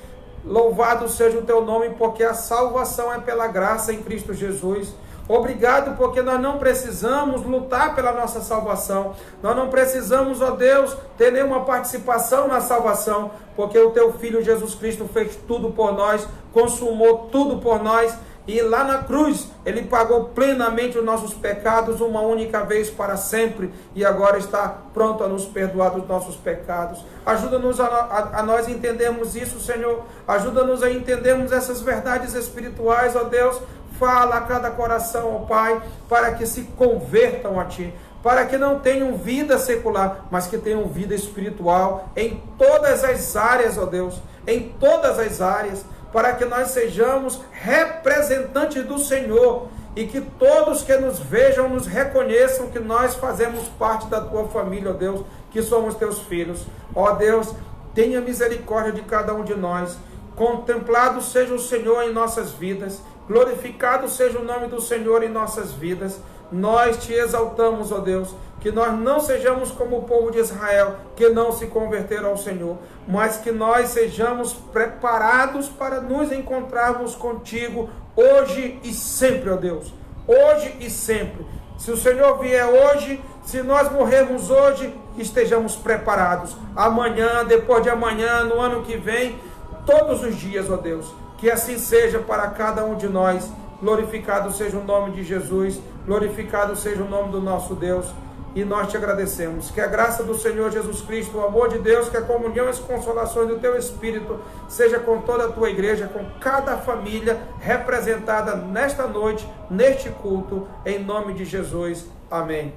Louvado seja o teu nome, porque a salvação é pela graça em Cristo Jesus. Obrigado, porque nós não precisamos lutar pela nossa salvação. Nós não precisamos, ó Deus, ter nenhuma participação na salvação, porque o teu Filho Jesus Cristo fez tudo por nós, consumou tudo por nós, e lá na cruz Ele pagou plenamente os nossos pecados uma única vez para sempre, e agora está pronto a nos perdoar dos nossos pecados. Ajuda-nos a nós entendermos isso, Senhor. Ajuda-nos a entendermos essas verdades espirituais, ó Deus. Fala a cada coração, ó Pai, para que se convertam a Ti, para que não tenham vida secular, mas que tenham vida espiritual em todas as áreas, ó Deus, em todas as áreas, para que nós sejamos representantes do Senhor e que todos que nos vejam nos reconheçam que nós fazemos parte da Tua família, ó Deus, que somos Teus filhos. Ó Deus, tenha misericórdia de cada um de nós. Contemplado seja o Senhor em nossas vidas, glorificado seja o nome do Senhor em nossas vidas. Nós Te exaltamos, ó Deus, que nós não sejamos como o povo de Israel, que não se converteram ao Senhor, mas que nós sejamos preparados para nos encontrarmos contigo hoje e sempre, ó Deus, hoje e sempre. Se o Senhor vier hoje, se nós morrermos hoje, estejamos preparados. Amanhã, depois de amanhã, no ano que vem, todos os dias, ó Deus, que assim seja para cada um de nós. Glorificado seja o nome de Jesus, glorificado seja o nome do nosso Deus, e nós Te agradecemos. Que a graça do Senhor Jesus Cristo, o amor de Deus, que a comunhão e as consolações do Teu Espírito seja com toda a Tua igreja, com cada família representada nesta noite, neste culto, em nome de Jesus. Amém.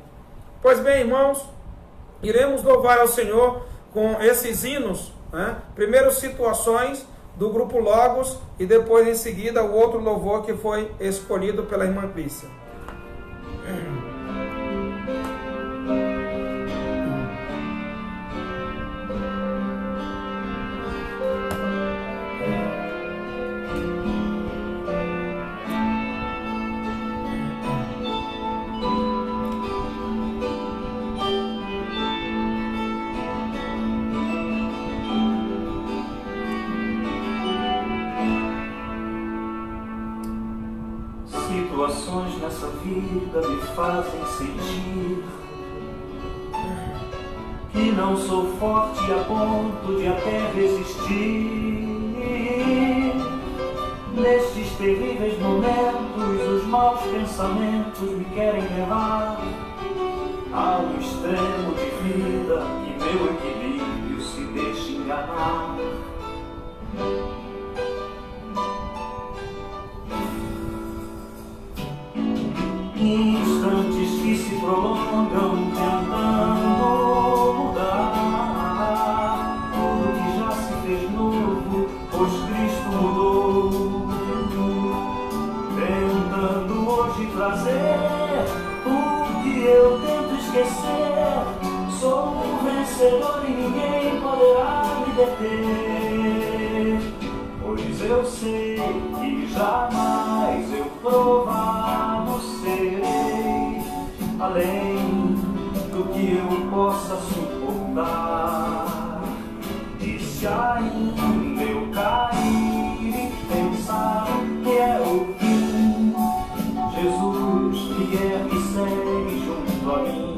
Pois bem, irmãos, iremos louvar ao Senhor com esses hinos, né? Primeiro situações do grupo Logos e depois em seguida o outro louvor que foi escolhido pela irmã Clícia. Situações nessa vida me fazem sentir que não sou forte a ponto de até resistir. Nestes terríveis momentos, os maus pensamentos me querem levar ao extremo de vida e meu equilíbrio se deixa enganar. Instantes que se prolongam tentando mudar tudo que já se fez novo, pois Cristo mudou. Tentando hoje trazer o que eu tento esquecer. Sou um vencedor e ninguém poderá me deter, pois eu sei que jamais eu provado serei além do que eu possa suportar. E se ainda eu cair e pensar que é o fim, Jesus me ergue e segue junto a mim.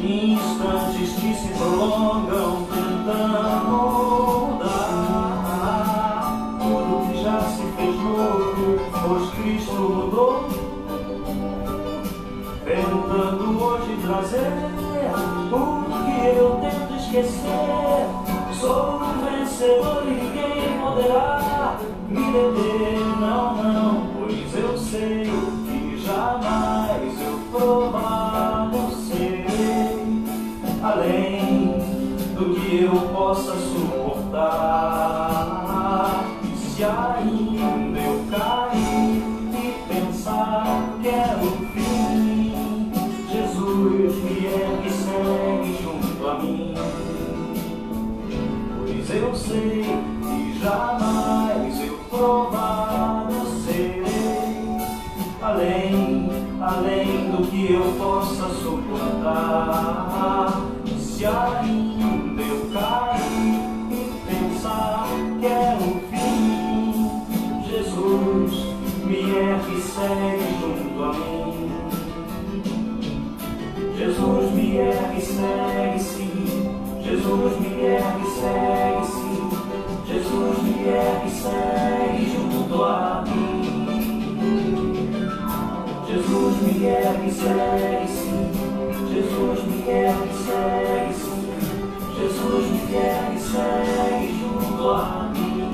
Instantes que se prolongam tentando mudar tudo que já se fez novo, pois Cristo mudou. Tentando hoje trazer o que eu tento esquecer. Sou um vencedor e ninguém poderá me deter. Não, não, pois eu sei que jamais eu provado serei além do que eu possa suportar. E se ainda eu cair e pensar que é o fim, Jesus me ergue e segue junto a mim. Pois eu sei que jamais eu provado serei além do que eu possa suportar. E se ainda eu cair e pensar que é o fim, Jesus me ergue e segue junto a mim. Jesus me ergue e segue sim, Jesus me ergue e segue sim, Jesus me ergue e segue junto a mim. Jesus me ergue e segue sim, Jesus me ergue e segue sim, Jesus me ergue e segue junto a mim.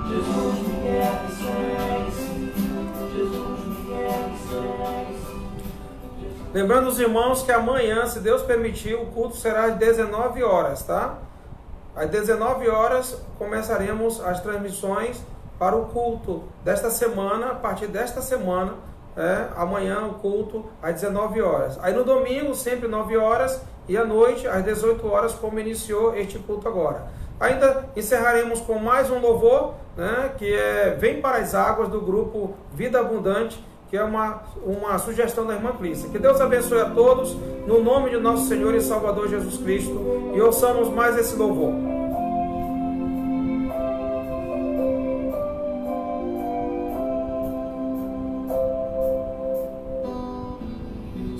Jesus me ergue e segue sim, Jesus me ergue e segue sim. Lembrando os irmãos que amanhã, se Deus permitir, o culto será às 19 horas, tá? Às 19 horas começaremos as transmissões para o culto desta semana. A partir desta semana, amanhã o culto às 19 horas. Aí no domingo, sempre 9 horas, e à noite, às 18 horas, como iniciou este culto agora. Ainda encerraremos com mais um louvor, né, que é Vem para as Águas, do grupo Vida Abundante, que é uma sugestão da irmã Clícia. Que Deus abençoe a todos, no nome de nosso Senhor e Salvador Jesus Cristo, e ouçamos mais esse louvor.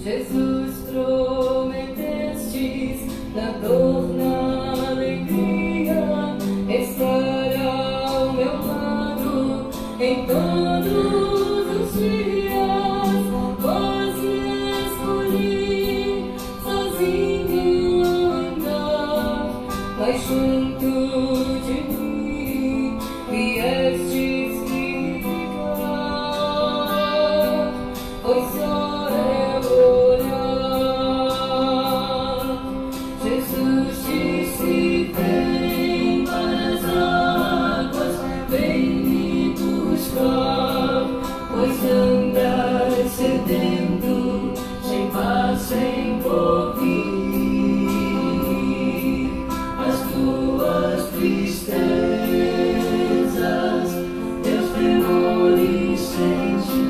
Jesus, prometestes na dor, na alegria, estará ao meu lado. Em todos os dias, quase escolhi sozinho andar, mas junto de mim viestes ficar. Foi só eu olhar, Jesus disse: vem para as águas, vem me buscar, pois andas sedento, sem paz, sem ouvir as tuas tristezas, teus temores sentir.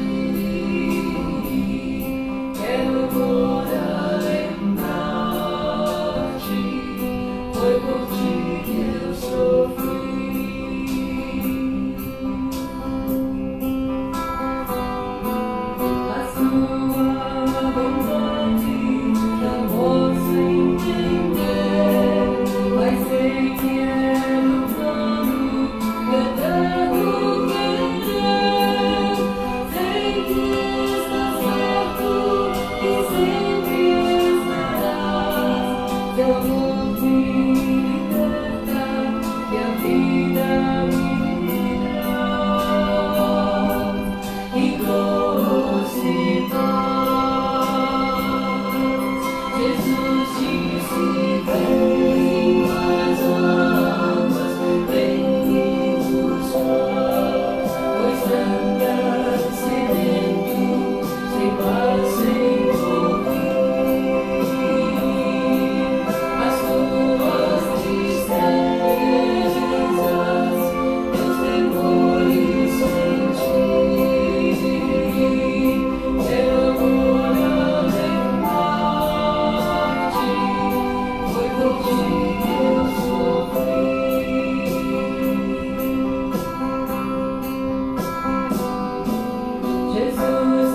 Quero agora lembrar-te, foi por ti que eu sofri. A sua bondade não posso entender, mas sei que é no plano eterno querer. Sei que está certo e sempre estarás. Teu amor me liberta e a vida me dirá. E doce paz, Jesus disse: vem as águas, vem me buscar, pois andas sedento, sem paz, sem ouvir as tuas tristezas, teus temores sentir. Quero agora lembrar-te, foi por ti que eu sofri. Jesus,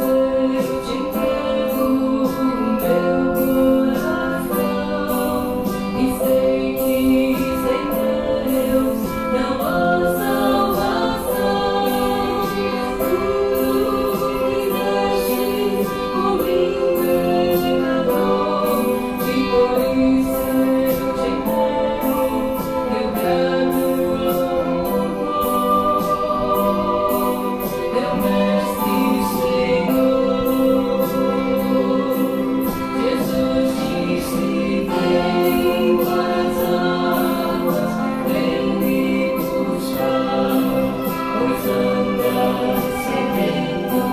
eu te entrego o meu coração, e sei que sem Deus não há salvação. Tu fizeste por mim, pecador, e por isso eu te entrego meu grande louvor. Meu mestre e Senhor, Jesus disse: vem para as águas, vem me buscar, pois andas sedento,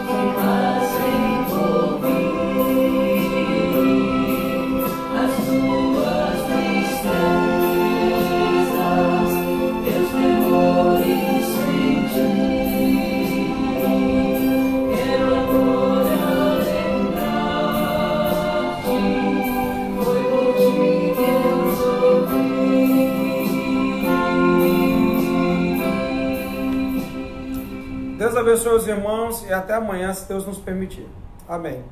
sem paz, sem ouvir as tuas tristezas, teus temores sentir. Quero agora lembrar-te, foi por ti que eu sofri. Deus abençoe os irmãos e até amanhã, se Deus nos permitir. Amém.